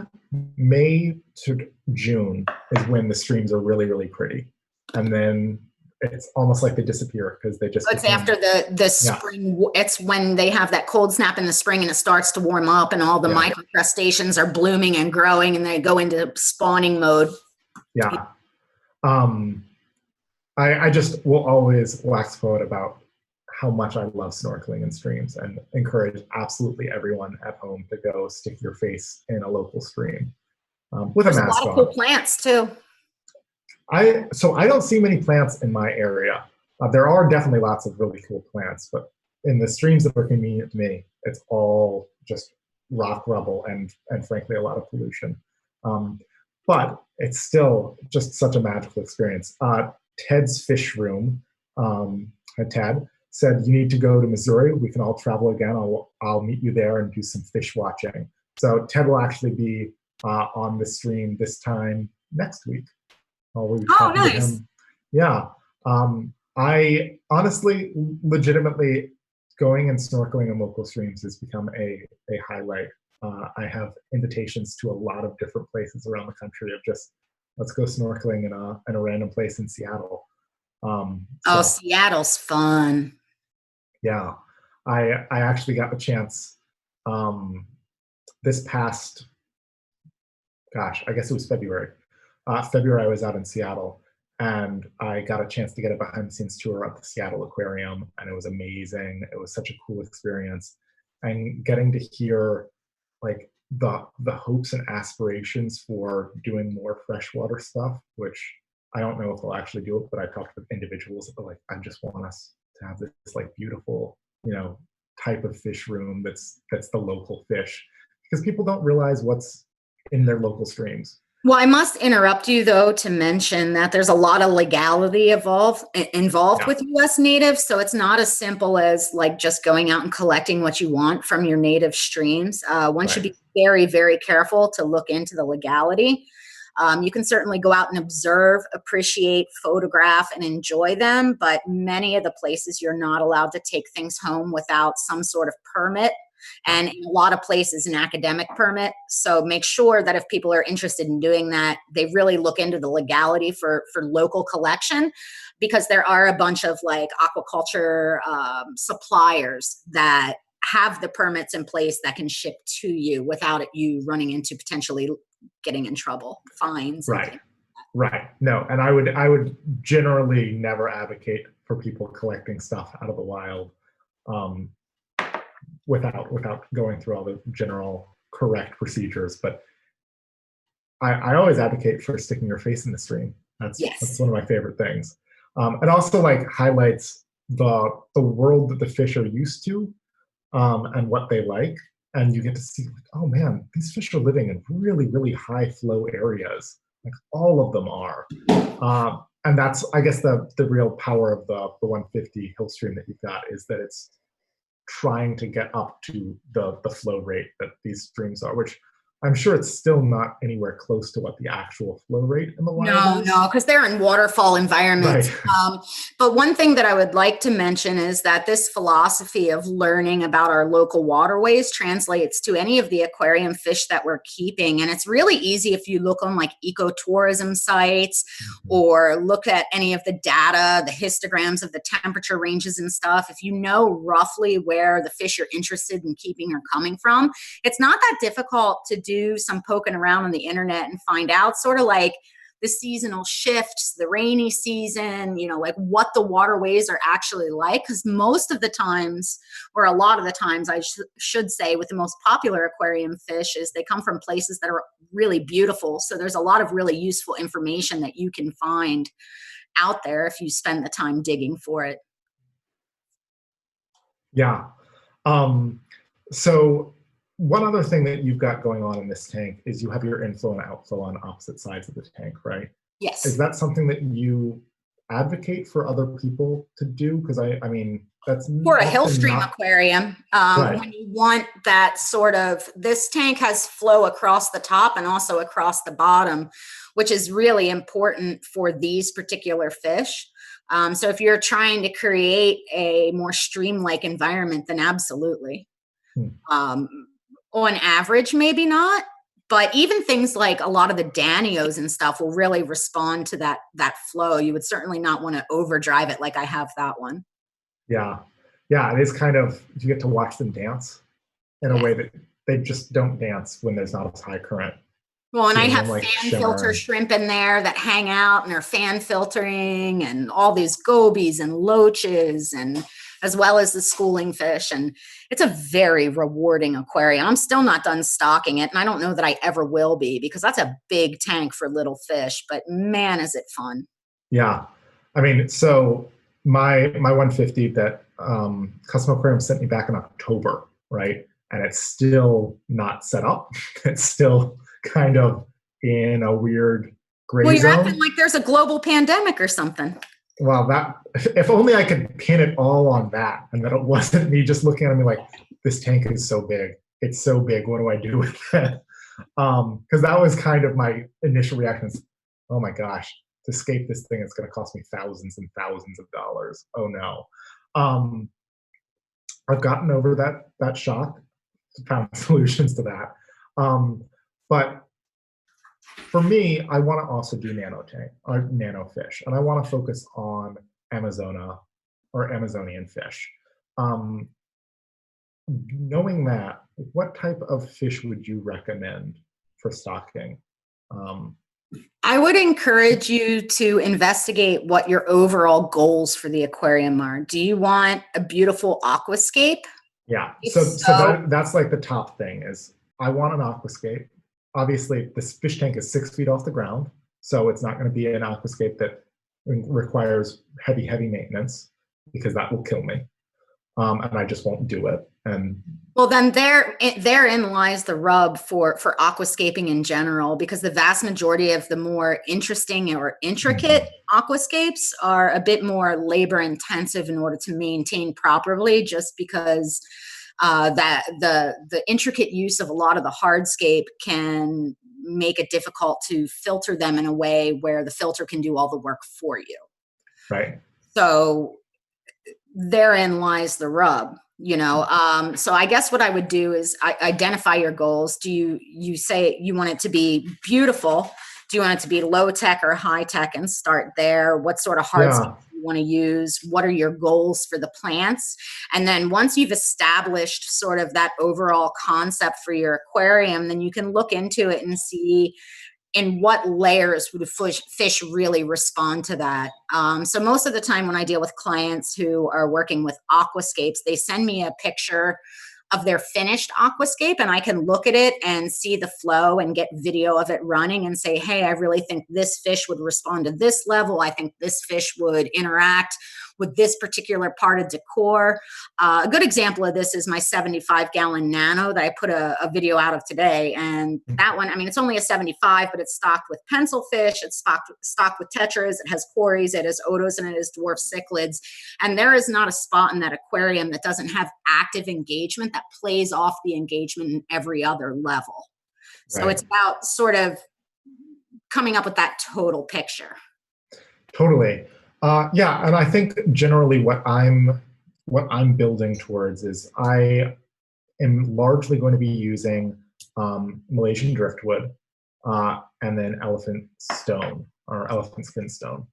A: to June is when the streams are really, really pretty. And then it's almost like they disappear because they just—
B: it's after the spring. It's when they have that cold snap in the spring and it starts to warm up and all the microcrustaceans are blooming and growing and they go into spawning mode.
A: Yeah. I just will always wax poet about how much I love snorkeling in streams and encourage absolutely everyone at home to go stick your face in a local stream with a mask on. There's a lot of
B: cool plants too.
A: So I don't see many plants in my area. There are definitely lots of really cool plants, but in the streams that are convenient to me, it's all just rock rubble and frankly a lot of pollution. But it's still just such a magical experience. Ted's Fish Room, Ted, said, you need to go to Missouri. We can all travel again. I'll meet you there and do some fish watching. So Ted will actually be on the stream this time next week. We'll be talking to him. Yeah. I honestly, legitimately, going and snorkeling in local streams has become a highlight. I have invitations to a lot of different places around the country of just, let's go snorkeling in a random place in Seattle.
B: Oh, Seattle's fun.
A: Yeah, I actually got the chance this past, gosh, I guess it was February. February I was out in Seattle, and I got a chance to get a behind the scenes tour of the Seattle Aquarium, and it was amazing. It was such a cool experience, and getting to hear like the hopes and aspirations for doing more freshwater stuff, which I don't know if they'll actually do it, but I talked with individuals that are like, I just want us to have this like beautiful, type of fish room that's the local fish, because people don't realize what's in their local streams.
B: Well, I must interrupt you, though, to mention that there's a lot of legality involved with U.S. natives. So it's not as simple as like just going out and collecting what you want from your native streams. One should be very, very careful to look into the legality. You can certainly go out and observe, appreciate, photograph, and enjoy them. But many of the places you're not allowed to take things home without some sort of permit. And in a lot of places, an academic permit. So make sure that if people are interested in doing that, they really look into the legality for local collection, because there are a bunch of like aquaculture suppliers that have the permits in place that can ship to you without you running into potentially getting in trouble, fines.
A: Right. No, and I would generally never advocate for people collecting stuff out of the wild. Without going through all the general correct procedures, but I always advocate for sticking your face in the stream. That's one of my favorite things. It also like highlights the world that the fish are used to, and what they like, and you get to see like, oh man, these fish are living in really, really high flow areas. Like all of them are, and that's, I guess, the real power of the 150 hill stream that you've got, is that it's trying to get up to the flow rate that these streams are, which I'm sure it's still not anywhere close to what the actual flow rate in the wild is.
B: No, because they're in waterfall environments.
A: Right.
B: But one thing that I would like to mention is that this philosophy of learning about our local waterways translates to any of the aquarium fish that we're keeping. And it's really easy if you look on like ecotourism sites, or look at any of the data, the histograms of the temperature ranges and stuff. If you know roughly where the fish you're interested in keeping are coming from, it's not that difficult to do some poking around on the internet and find out sort of like the seasonal shifts, the rainy season, like what the waterways are actually like. Because most of the times, or a lot of the times, I should say, with the most popular aquarium fish, is they come from places that are really beautiful. So there's a lot of really useful information that you can find out there if you spend the time digging for it.
A: Yeah. So one other thing that you've got going on in this tank is you have your inflow and outflow on opposite sides of the tank, right?
B: Yes.
A: Is that something that you advocate for other people to do? Because I mean, that's
B: for a hill stream aquarium. When you want that sort of, this tank has flow across the top and also across the bottom, which is really important for these particular fish. So if you're trying to create a more stream-like environment, then absolutely. On average, maybe not, but even things like a lot of the Danios and stuff will really respond to that flow. You would certainly not want to overdrive it like I have that one.
A: Yeah. It is kind of, you get to watch them dance in a way that they just don't dance when there's not as high current.
B: Well, and I have like fan filter shrimp in there that hang out and are fan filtering, and all these gobies and loaches, and as well as the schooling fish. And it's a very rewarding aquarium. I'm still not done stocking it, and I don't know that I ever will be, because that's a big tank for little fish, but man, is it fun.
A: Yeah. I mean, so my 150 that Custom Aquarium sent me back in October, right? and it's still not set up. It's still kind of in a weird gray
B: Well, you're
A: zone.
B: acting like there's a global pandemic or something.
A: Well, that, if only I could pin it all on that, and that it wasn't me just looking at me like, this tank is so big. It's so big. What do I do with it? Because that was kind of my initial reaction. Oh my gosh, to escape this thing, it's going to cost me thousands and thousands of dollars. Oh no. I've gotten over that shock, found solutions to that. But for me, I want to also do nano fish, and I want to focus on Amazona or Amazonian fish. Knowing that, what type of fish would you recommend for stocking?
B: I would encourage you to investigate what your overall goals for the aquarium are. Do you want a beautiful aquascape?
A: Yeah,
B: If
A: so that's like the top thing is I want an aquascape. Obviously, this fish tank is 6 feet off the ground, so it's not going to be an aquascape that requires heavy maintenance, because that will kill me, and I just won't do it. And
B: well, then therein lies the rub for aquascaping in general, because the vast majority of the more interesting or intricate aquascapes are a bit more labor intensive in order to maintain properly, just because that the intricate use of a lot of the hardscape can make it difficult to filter them in a way where the filter can do all the work for you.
A: Right.
B: So therein lies the rub, you know. So I guess what I would do is identify your goals. Do you say you want it to be beautiful? Do you want it to be low tech or high tech, and start there? What sort of hardscape do you want to use? What are your goals for the plants? And then once you've established sort of that overall concept for your aquarium, then you can look into it and see in what layers would fish really respond to that. So most of the time when I deal with clients who are working with aquascapes, they send me a picture of their finished aquascape, and I can look at it and see the flow and get video of it running and say, hey, I really think this fish would respond to this level. I think this fish would interact with this particular part of decor. A good example of this is my 75-gallon nano that I put a video out of today. And that one, I mean, it's only a 75, but it's stocked with pencilfish, it's stocked with tetras, it has cories, it has otos, and it has dwarf cichlids. And there is not a spot in that aquarium that doesn't have active engagement that plays off the engagement in every other level. So
A: Right.
B: it's about sort of coming up with that total picture.
A: Totally. Yeah, and I think generally what I'm building towards is I am largely going to be using Malaysian driftwood and then elephant stone or elephant skin stone.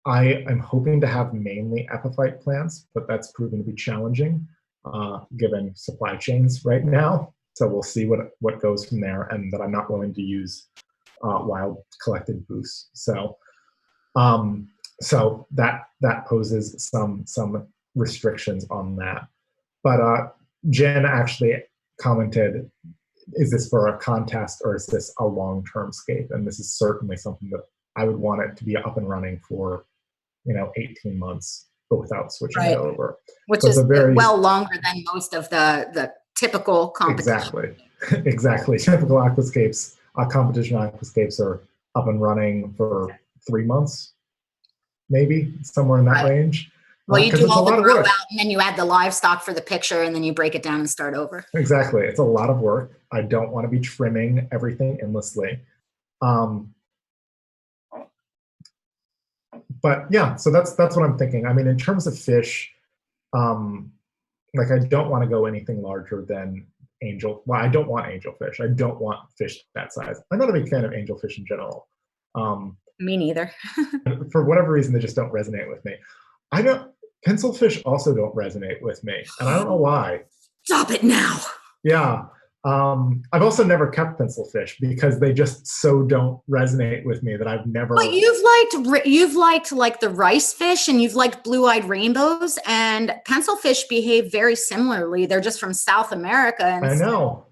A: I am hoping to have mainly epiphyte plants, but that's proven to be challenging given supply chains right now. So we'll see what goes from there, and that I'm not willing to use wild collected boosts. So that poses some restrictions on that. But Jen actually commented, is this for a contest or is this a long-term scape? And this is certainly something that I would want it to be up and running for, 18 months, but without switching it over.
B: Which
A: so
B: is well longer than most of the typical competition.
A: Exactly. Typical aquascapes, competition aquascapes are up and running for 3 months, maybe somewhere in that range.
B: Well, you do all the grow out, and then you add the livestock for the picture, and then you break it down and start over.
A: Exactly. It's a lot of work. I don't want to be trimming everything endlessly. But yeah, so that's what I'm thinking. I mean, in terms of fish, like I don't want to go anything larger than angel. Well, I don't want angelfish. I don't want fish that size. I'm not a big fan of angelfish in general.
B: Me neither.
A: For whatever reason, they just don't resonate with me. Pencilfish also don't resonate with me, and I don't know why.
B: Stop it now.
A: Yeah. I've also never kept pencilfish because they just so don't resonate with me that I've never.
B: But you've liked like the rice fish, and you've liked blue-eyed rainbows, and pencilfish behave very similarly. They're just from South America. And
A: I know.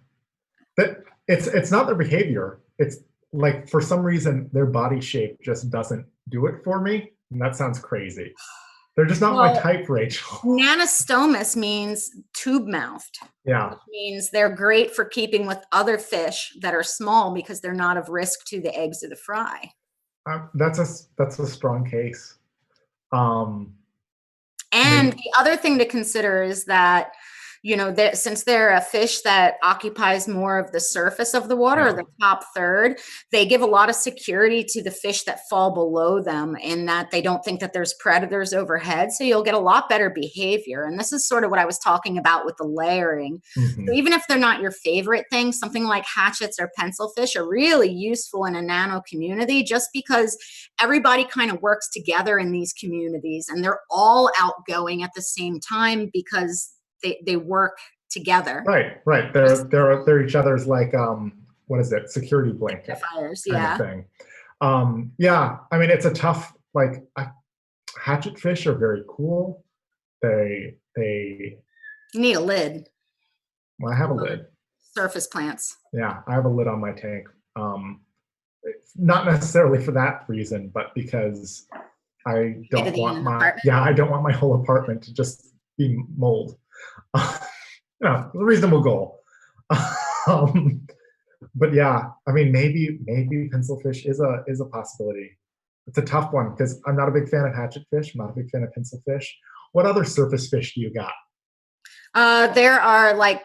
A: But it's not their behavior. It's like for some reason their body shape just doesn't do it for me, and that sounds crazy. They're just not my
B: Well,
A: type, Rachel.
B: Nanostomus means tube-mouthed,
A: Yeah,
B: which means they're great for keeping with other fish that are small because they're not of risk to the eggs or the fry.
A: that's a strong case. Um,
B: And
A: maybe,
B: the other thing to consider is that, you know, that since they're a fish that occupies more of the surface of the water, or
A: yeah,
B: the top third, they give a lot of security to the fish that fall below them, in that they don't think that there's predators overhead. So you'll get a lot better behavior. And this is sort of what I was talking about with the layering. So
A: mhm,
B: even if they're not your favorite thing, something like hatchets or pencilfish are really useful in a nano community, just because everybody kind of works together in these communities and they're all outgoing at the same time because they work together.
A: right.
B: Just
A: They're each other's like what is it? Security blanket
B: signifiers,
A: kind of
B: yeah.
A: thing. Yeah, I mean it's a tough like hatchet fish are very cool. They
B: You need a lid.
A: well, I have a lid.
B: Surface plants.
A: Yeah, I have a lid on my tank. Um, Not necessarily for that reason, but because I don't
B: Humidity in
A: want
B: an apartment.
A: I don't want my whole apartment to just be mold. A reasonable goal. um, but yeah, I mean, maybe pencilfish is a possibility. It's a tough one because I'm not a big fan of hatchet fish. I'm not a big fan of pencilfish. What other surface fish do you got?
B: There are like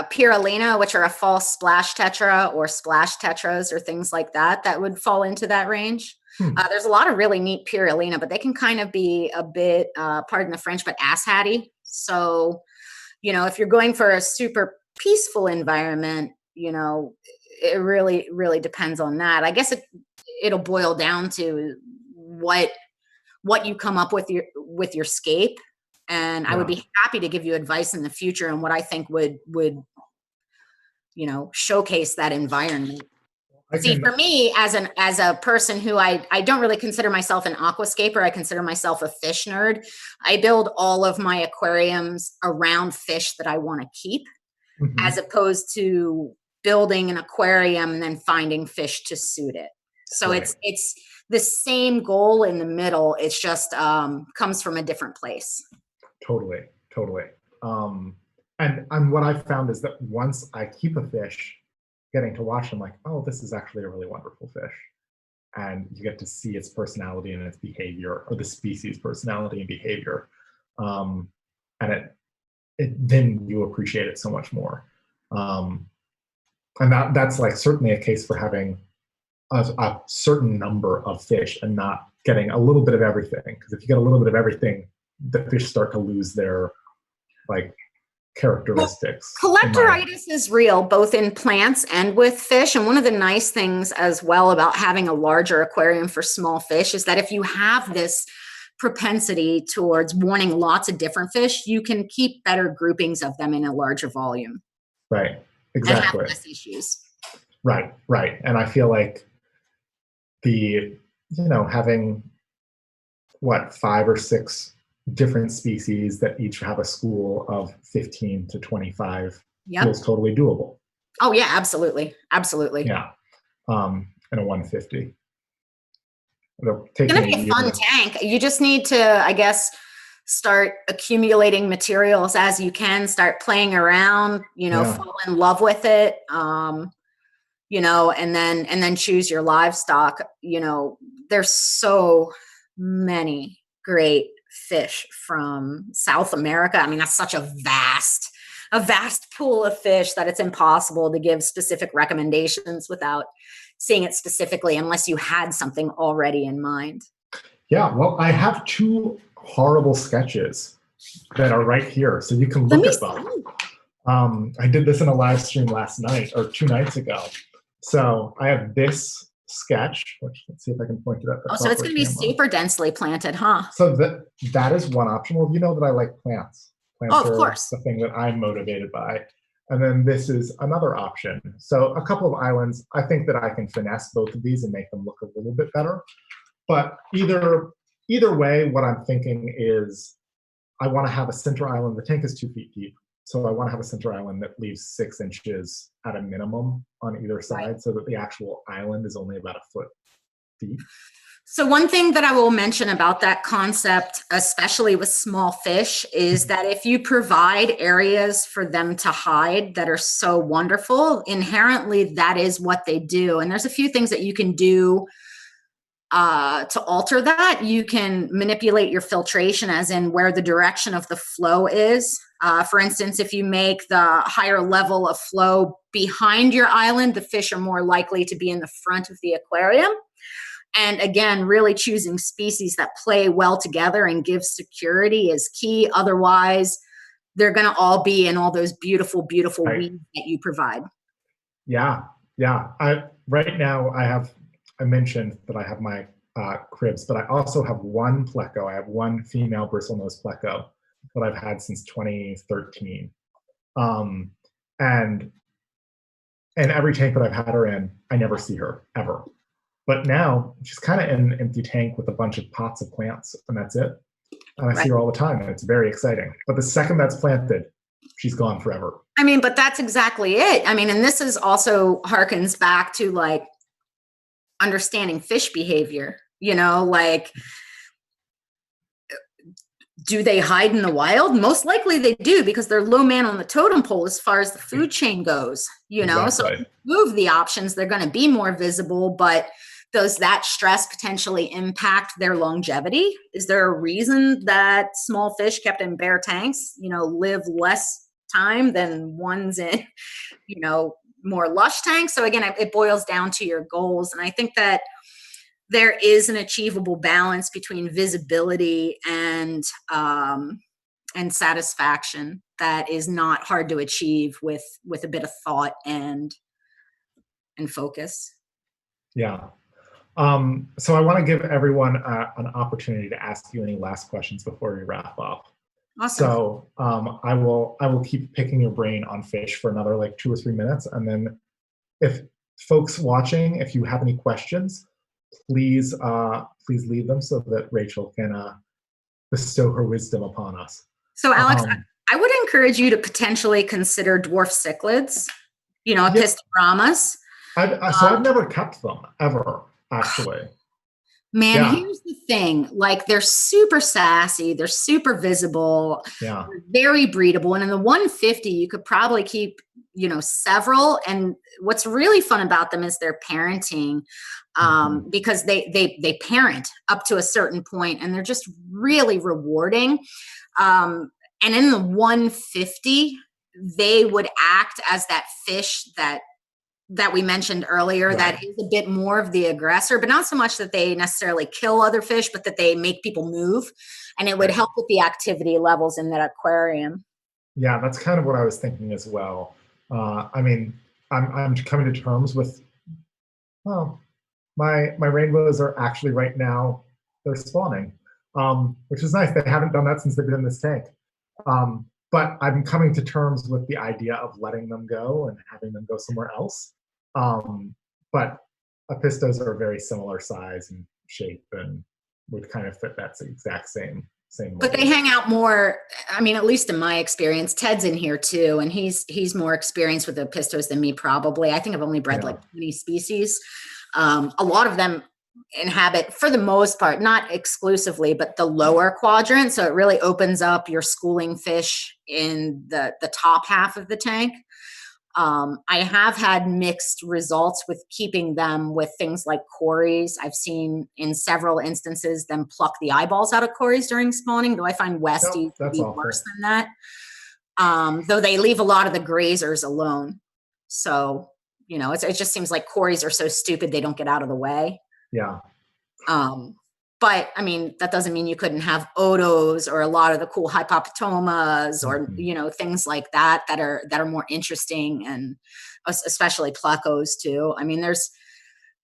B: Pyrrolina, which are a false splash tetra or splash tetras or things like that that would fall into that range.
A: Hmm.
B: There's a lot of really neat Pyrrolina, but they can kind of be a bit, pardon the French, but asshatty. So, you know, if you're going for a super peaceful environment, you know, it really, really depends on that. I guess it'll boil down to what you come up with your scape, and I would
A: Yeah,
B: be happy to give you advice in the future on what I think would you know, showcase that environment.
A: I
B: See,
A: can.
B: for me, as a person who I don't really consider myself an aquascaper, I consider myself a fish nerd. I build all of my aquariums around fish that I want to keep, as
A: Mhm,
B: opposed to building an aquarium and then finding fish to suit it. So
A: right.
B: it's the same goal in the middle. It's just comes from a different place.
A: Totally, totally. Um, and what I've found is that once I keep a fish, getting to watch them, like, oh, this is actually a really wonderful fish, and you get to see its personality and its behavior, or the species' personality and behavior, um, and it then you appreciate it so much more. Um, and that's like certainly a case for having a certain number of fish and not getting a little bit of everything. Because if you get a little bit of everything, the fish start to lose their like
B: Well,
A: characteristics. In my
B: collectoritis is real, both in plants and with fish. And one of the nice things as well about having a larger aquarium for small fish is that if you have this propensity towards wanting lots of different fish, you can keep better groupings of them in a larger volume
A: right,
B: and have
A: exactly,
B: less issues.
A: right, and I feel like the having what 5 or 6 different species that each have a school of 15 to 25
B: Yep.
A: feels totally doable.
B: Oh yeah, absolutely. Absolutely.
A: Yeah, in a 150. It'll
B: It's
A: take
B: going
A: me
B: to
A: a
B: be a fun
A: year.
B: tank. You just need to, I guess, start accumulating materials as you can, start playing around, you know,
A: Yeah,
B: fall in love with it. You know, and then choose your livestock. You know, there's so many great fish from South America. I mean, that's such a vast pool of fish that it's impossible to give specific recommendations without seeing it specifically, unless you had something already in mind.
A: yeah. Well, I have 2 horrible sketches that are right here, so you can
B: Let
A: look
B: me
A: at them.
B: see.
A: I did this in a live stream last night or 2 nights ago. So I have this sketch, which let's see if I can point it at the
B: Oh, so it's
A: proper
B: going to be
A: camera.
B: super densely planted, huh?
A: So that is one option. Well, you know that I like plants.
B: Oh,
A: Plants
B: of
A: are
B: course.
A: the thing that I'm motivated by. And then this is another option. So a couple of islands, I think that I can finesse both of these and make them look a little bit better. But either way, what I'm thinking is I want to have a center island. The tank is 2 feet deep. So I want to have a center island that leaves 6 inches at a minimum on either
B: Right.
A: side so that the actual island is only about a foot feet.
B: So one thing that I will mention about that concept, especially with small fish, is that if you provide areas for them to hide that are so wonderful, inherently that is what they do. And there's a few things that you can do to alter that. You can manipulate your filtration, as in where the direction of the flow is. For instance, if you make the higher level of flow behind your island, the fish are more likely to be in the front of the aquarium. And again, really choosing species that play well together and give security is key. Otherwise, they're going to all be in all those beautiful, beautiful
A: Right.
B: weeds that you provide.
A: Yeah, yeah. Right now I mentioned that I have my cribs, but I also have one pleco. I have one female bristlenose pleco that I've had since 2013. And every tank that I've had her in, I never see her ever. But now she's kind of in an empty tank with a bunch of pots of plants, and that's it. And I see her all the time, and it's very exciting. But the second that's planted, she's gone forever.
B: I mean, but that's exactly it. I mean, and this is also harkens back to like understanding fish behavior, you know, like, do they hide in the wild? Most likely they do, because they're low man on the totem pole as far as the food chain goes, you know.
A: Exactly.
B: So if you move the options, they're going to be more visible, but does that stress potentially impact their longevity? Is there a reason that small fish kept in bare tanks, you know, live less time than ones in, you know, more lush tanks? So again, it boils down to your goals. And I think that there is an achievable balance between visibility and satisfaction that is not hard to achieve with a bit of thought and focus.
A: Yeah. So I want to give everyone an opportunity to ask you any last questions before we wrap up.
B: Awesome.
A: So I will keep picking your brain on fish for another like 2 or 3 minutes, and then if folks watching, if you have any questions, please leave them so that Rachel can bestow her wisdom upon us.
B: So Alex, I would encourage you to potentially consider dwarf cichlids, you know, Epistoramas.
A: I've never kept them ever, actually.
B: Man, here's the thing. Like, they're super sassy. They're super visible.
A: Yeah.
B: They're very breedable. And in the 150, you could probably keep, you know, several. And what's really fun about them is their parenting, because they parent up to a certain point, and they're just really rewarding. And in the 150, they would act as that fish that we mentioned earlier,
A: right.
B: that is a bit more of the aggressor, but not so much that they necessarily kill other fish, but that they make people move. And it would help with the activity levels in that aquarium.
A: Yeah, that's kind of what I was thinking as well. I mean, I'm coming to terms with, well, my rainbows are actually right now, they're spawning, which is nice. They haven't done that since they've been in this tank. But I'm coming to terms with the idea of letting them go and having them go somewhere else. But Apistos are a very similar size and shape and would kind of fit that exact same mold.
B: But they hang out more, I mean, at least in my experience. Ted's in here too, and he's more experienced with Apistos than me, probably. I think I've only bred like 20 species. A lot of them inhabit, for the most part, not exclusively, but the lower quadrant. So it really opens up your schooling fish in the top half of the tank. I have had mixed results with keeping them with things like cories. I've seen in several instances them pluck the eyeballs out of cories during spawning, though I find Westies to be worse than that. Though they leave a lot of the grazers alone. So, you know, it just seems like cories are so stupid they don't get out of the way.
A: Yeah.
B: But I mean, that doesn't mean you couldn't have odos or a lot of the cool hypoptomas or, you know, things like that are more interesting, and especially plecos too. I mean, there's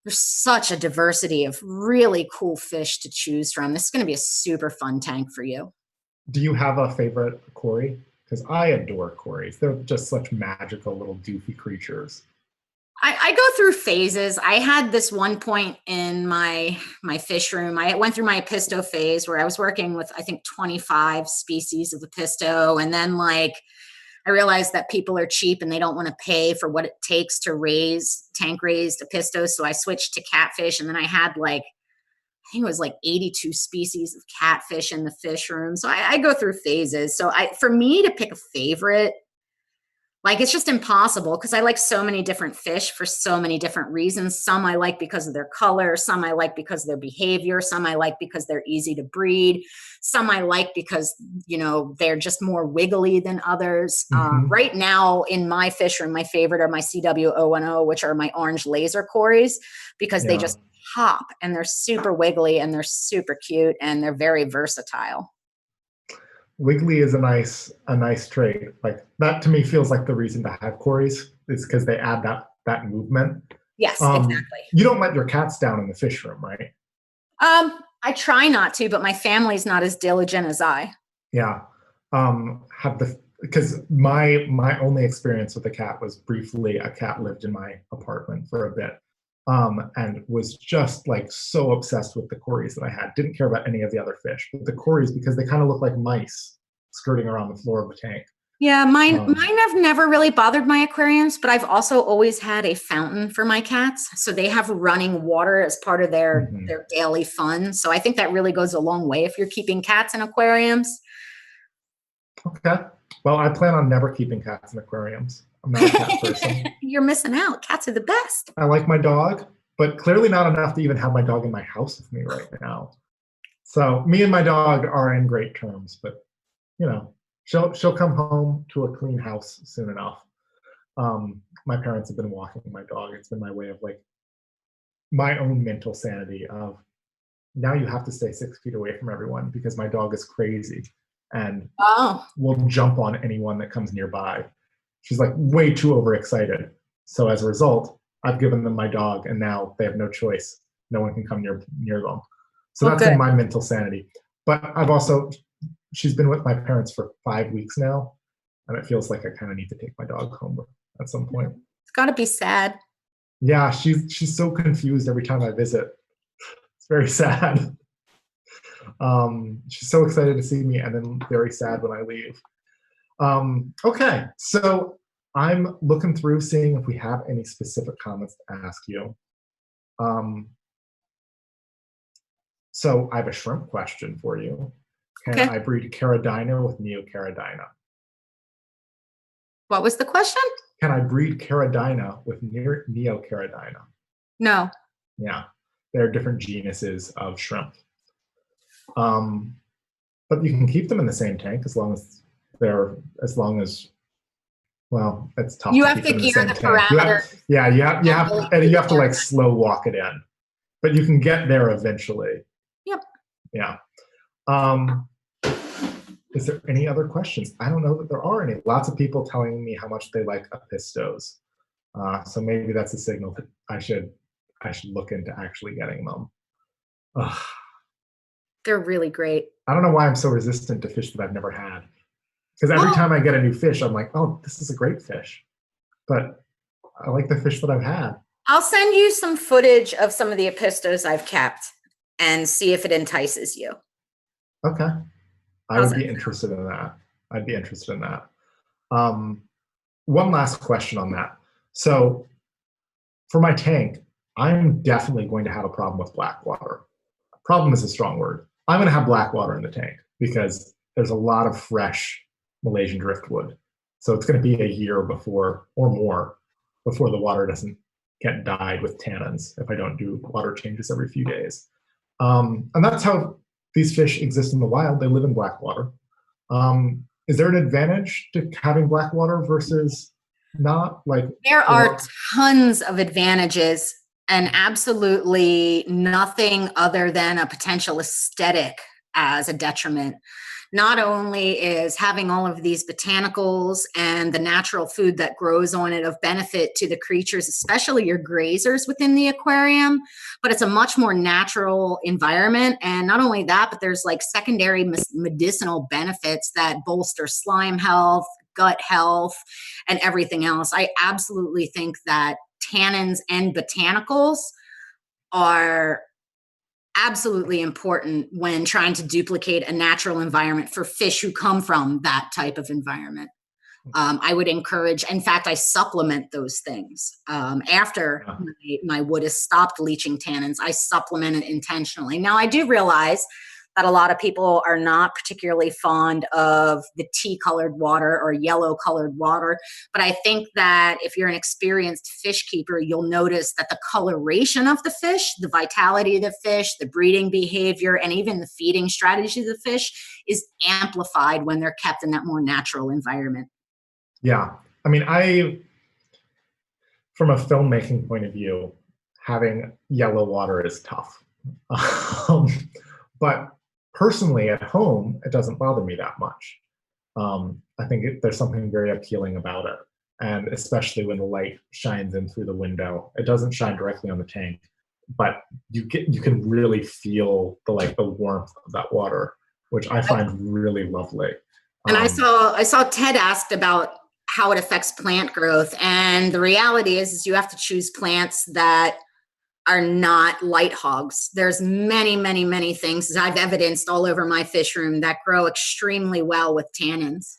B: such a diversity of really cool fish to choose from. This is going to be a super fun tank for you.
A: Do you have a favorite cory? Because I adore cories. They're just such magical little doofy creatures.
B: I go through phases. I had this one point in my fish room. I went through my Apisto phase where I was working with, I think, 25 species of Apisto. And then like I realized that people are cheap and they don't want to pay for what it takes to raise tank raised apistos. So I switched to catfish, and then I had like, I think it was like 82 species of catfish in the fish room. So I go through phases. So for me to pick a favorite, like, it's just impossible because I like so many different fish for so many different reasons. Some I like because of their color. Some I like because of their behavior. Some I like because they're easy to breed. Some I like because, you know, they're just more wiggly than others. Right now in my fish room, my favorite are my CW010, which are my orange laser cories, because they just pop and they're super wiggly and they're super cute and they're very versatile.
A: Wiggly is a nice trait. Like, that to me feels like the reason to have cories is because they add that movement.
B: Yes, exactly.
A: You don't let your cats down in the fish room, right?
B: I try not to, but my family's not as diligent as I.
A: Yeah. Because my only experience with a cat was briefly, a cat lived in my apartment for a bit. And was just like so obsessed with the cories that I had. Didn't care about any of the other fish, but the cories, because they kind of look like mice skirting around the floor of the tank.
B: Yeah, mine have never really bothered my aquariums, but I've also always had a fountain for my cats. So they have running water as part of their daily fun. So I think that really goes a long way if you're keeping cats in aquariums.
A: Okay. Well, I plan on never keeping cats in aquariums. I'm not a cat person.
B: You're missing out. Cats are the best.
A: I like my dog, but clearly not enough to even have my dog in my house with me right now. So me and my dog are in great terms, but you know, she'll come home to a clean house soon enough. My parents have been walking my dog. It's been my way of, like, my own mental sanity of, now you have to stay 6 feet away from everyone because my dog is crazy and will jump on anyone that comes nearby. She's like way too overexcited. So as a result, I've given them my dog, and now they have no choice. No one can come near them. So that's been my mental sanity. But she's been with my parents for 5 weeks now, and it feels like I kind of need to take my dog home at some point.
B: It's got to be sad.
A: Yeah, she's so confused every time I visit. It's very sad. She's so excited to see me and then very sad when I leave. Okay, so I'm looking through, seeing if we have any specific comments to ask you. So I have a shrimp question for you. Can I breed Caradina with Neocaradina?
B: What was the question?
A: Can I breed Caradina with Neocaradina?
B: No.
A: Yeah, they're different genuses of shrimp. But you can keep them in the same tank as long as well, it's tough.
B: You have to gear the parameters.
A: You have to like slow walk it in, but you can get there eventually.
B: Yep.
A: Yeah. Is there any other questions? I don't know that there are any. Lots of people telling me how much they like apistos. So maybe that's a signal that I should look into actually getting them. Ugh.
B: They're really great.
A: I don't know why I'm so resistant to fish that I've never had. Because every time I get a new fish, I'm like, oh, this is a great fish. But I like the fish that I've had.
B: I'll send you some footage of some of the apistos I've kept and see if it entices you.
A: Okay. I would be interested in that. I'd be interested in that. One last question on that. So for my tank, I'm definitely going to have a problem with black water. Problem is a strong word. I'm going to have black water in the tank because there's a lot of fresh Malaysian driftwood. So it's going to be a year before or more before the water doesn't get dyed with tannins if I don't do water changes every few days. And that's how these fish exist in the wild. They live in black water. Is there an advantage to having black water versus not? Like,
B: there are tons of advantages and absolutely nothing other than a potential aesthetic as a detriment. Not only is having all of these botanicals and the natural food that grows on it of benefit to the creatures, especially your grazers within the aquarium, but it's a much more natural environment. And not only that, but there's like secondary medicinal benefits that bolster slime health, gut health, and everything else. I absolutely think that tannins and botanicals are absolutely important when trying to duplicate a natural environment for fish who come from that type of environment. I would encourage, in fact, I supplement those things. After my wood has stopped leaching tannins, I supplement it intentionally. Now, I do realize that a lot of people are not particularly fond of the tea-colored water or yellow-colored water, but I think that if you're an experienced fish keeper, you'll notice that the coloration of the fish, the vitality of the fish, the breeding behavior, and even the feeding strategy of the fish is amplified when they're kept in that more natural environment.
A: Yeah. I mean, from a filmmaking point of view, having yellow water is tough. But personally, at home, it doesn't bother me that much. I think there's something very appealing about it. And especially when the light shines in through the window. It doesn't shine directly on the tank, but you can really feel the warmth of that water, which I find really lovely.
B: And I saw Ted asked about how it affects plant growth. And the reality is you have to choose plants that are not light hogs. There's many, many, many things that I've evidenced all over my fish room that grow extremely well with tannins.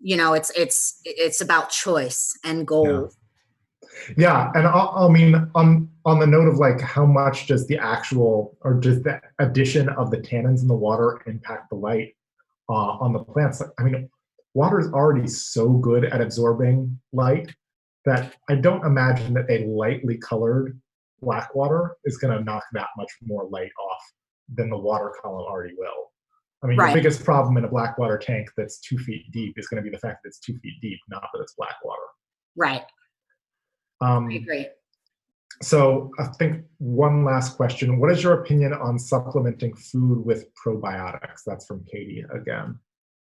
B: It's about choice and goal.
A: Yeah, and I mean, on the note of how much does the addition of the tannins in the water impact the light on the plants? I mean, water is already so good at absorbing light that I don't imagine that a lightly colored black water is going to knock that much more light off than the water column already will. I mean, the biggest problem in a black water tank that's 2 feet deep is going to be the fact that it's 2 feet deep, not that it's black water.
B: Right. I agree.
A: So I think one last question. What is your opinion on supplementing food with probiotics? That's from Katie again.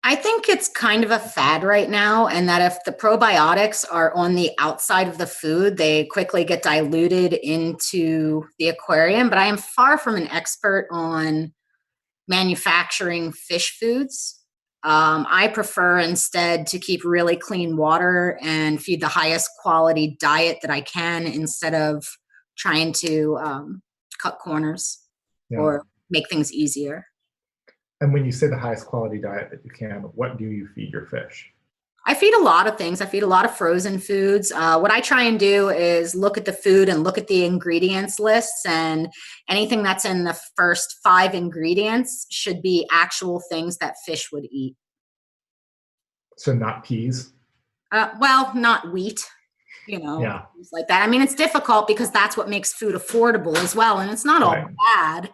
B: I think it's kind of a fad right now, and that if the probiotics are on the outside of the food, they quickly get diluted into the aquarium. But I am far from an expert on manufacturing fish foods. I prefer instead to keep really clean water and feed the highest quality diet that I can instead of trying to cut corners or make things easier.
A: And when you say the highest quality diet that you can, what do you feed your fish?
B: I feed a lot of things. I feed a lot of frozen foods. What I try and do is look at the food and look at the ingredients lists, and anything that's in the first 5 ingredients should be actual things that fish would eat.
A: So not peas?
B: Well, not wheat, things like that. I mean, it's difficult because that's what makes food affordable as well. And it's not all bad.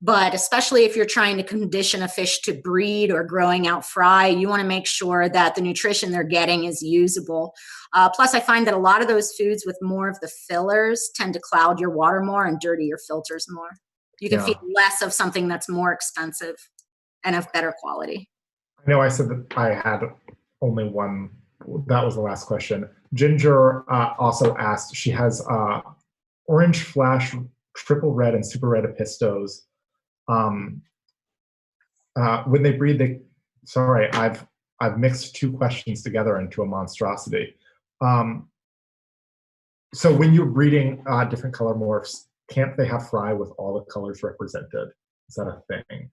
B: But especially if you're trying to condition a fish to breed or growing out fry, you want to make sure that the nutrition they're getting is usable. Plus, I find that a lot of those foods with more of the fillers tend to cloud your water more and dirty your filters more. You can feed less of something that's more expensive and of better quality.
A: I know I said that I had only one. That was the last question. Ginger also asked, she has orange flash, triple red, and super red epistos. When they breed, I've mixed 2 questions together into a monstrosity. So when you're breeding different color morphs, can't they have fry with all the colors represented? Is that a thing?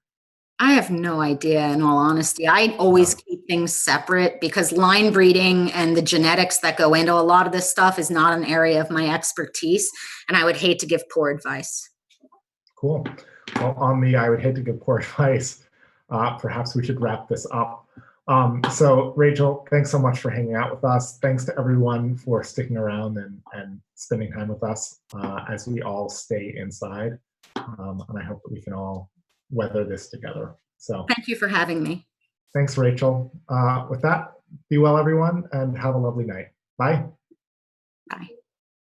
B: I have no idea, in all honesty. I always keep things separate because line breeding and the genetics that go into a lot of this stuff is not an area of my expertise, and I would hate to give poor advice.
A: Cool. Well, on the I would hate to give poor advice, perhaps we should wrap this up. So Rachel, thanks so much for hanging out with us. Thanks to everyone for sticking around and spending time with us as we all stay inside. And I hope that we can all weather this together. So
B: thank you for having me.
A: Thanks, Rachel. With that, be well, everyone, and have a lovely night. Bye.
B: Bye.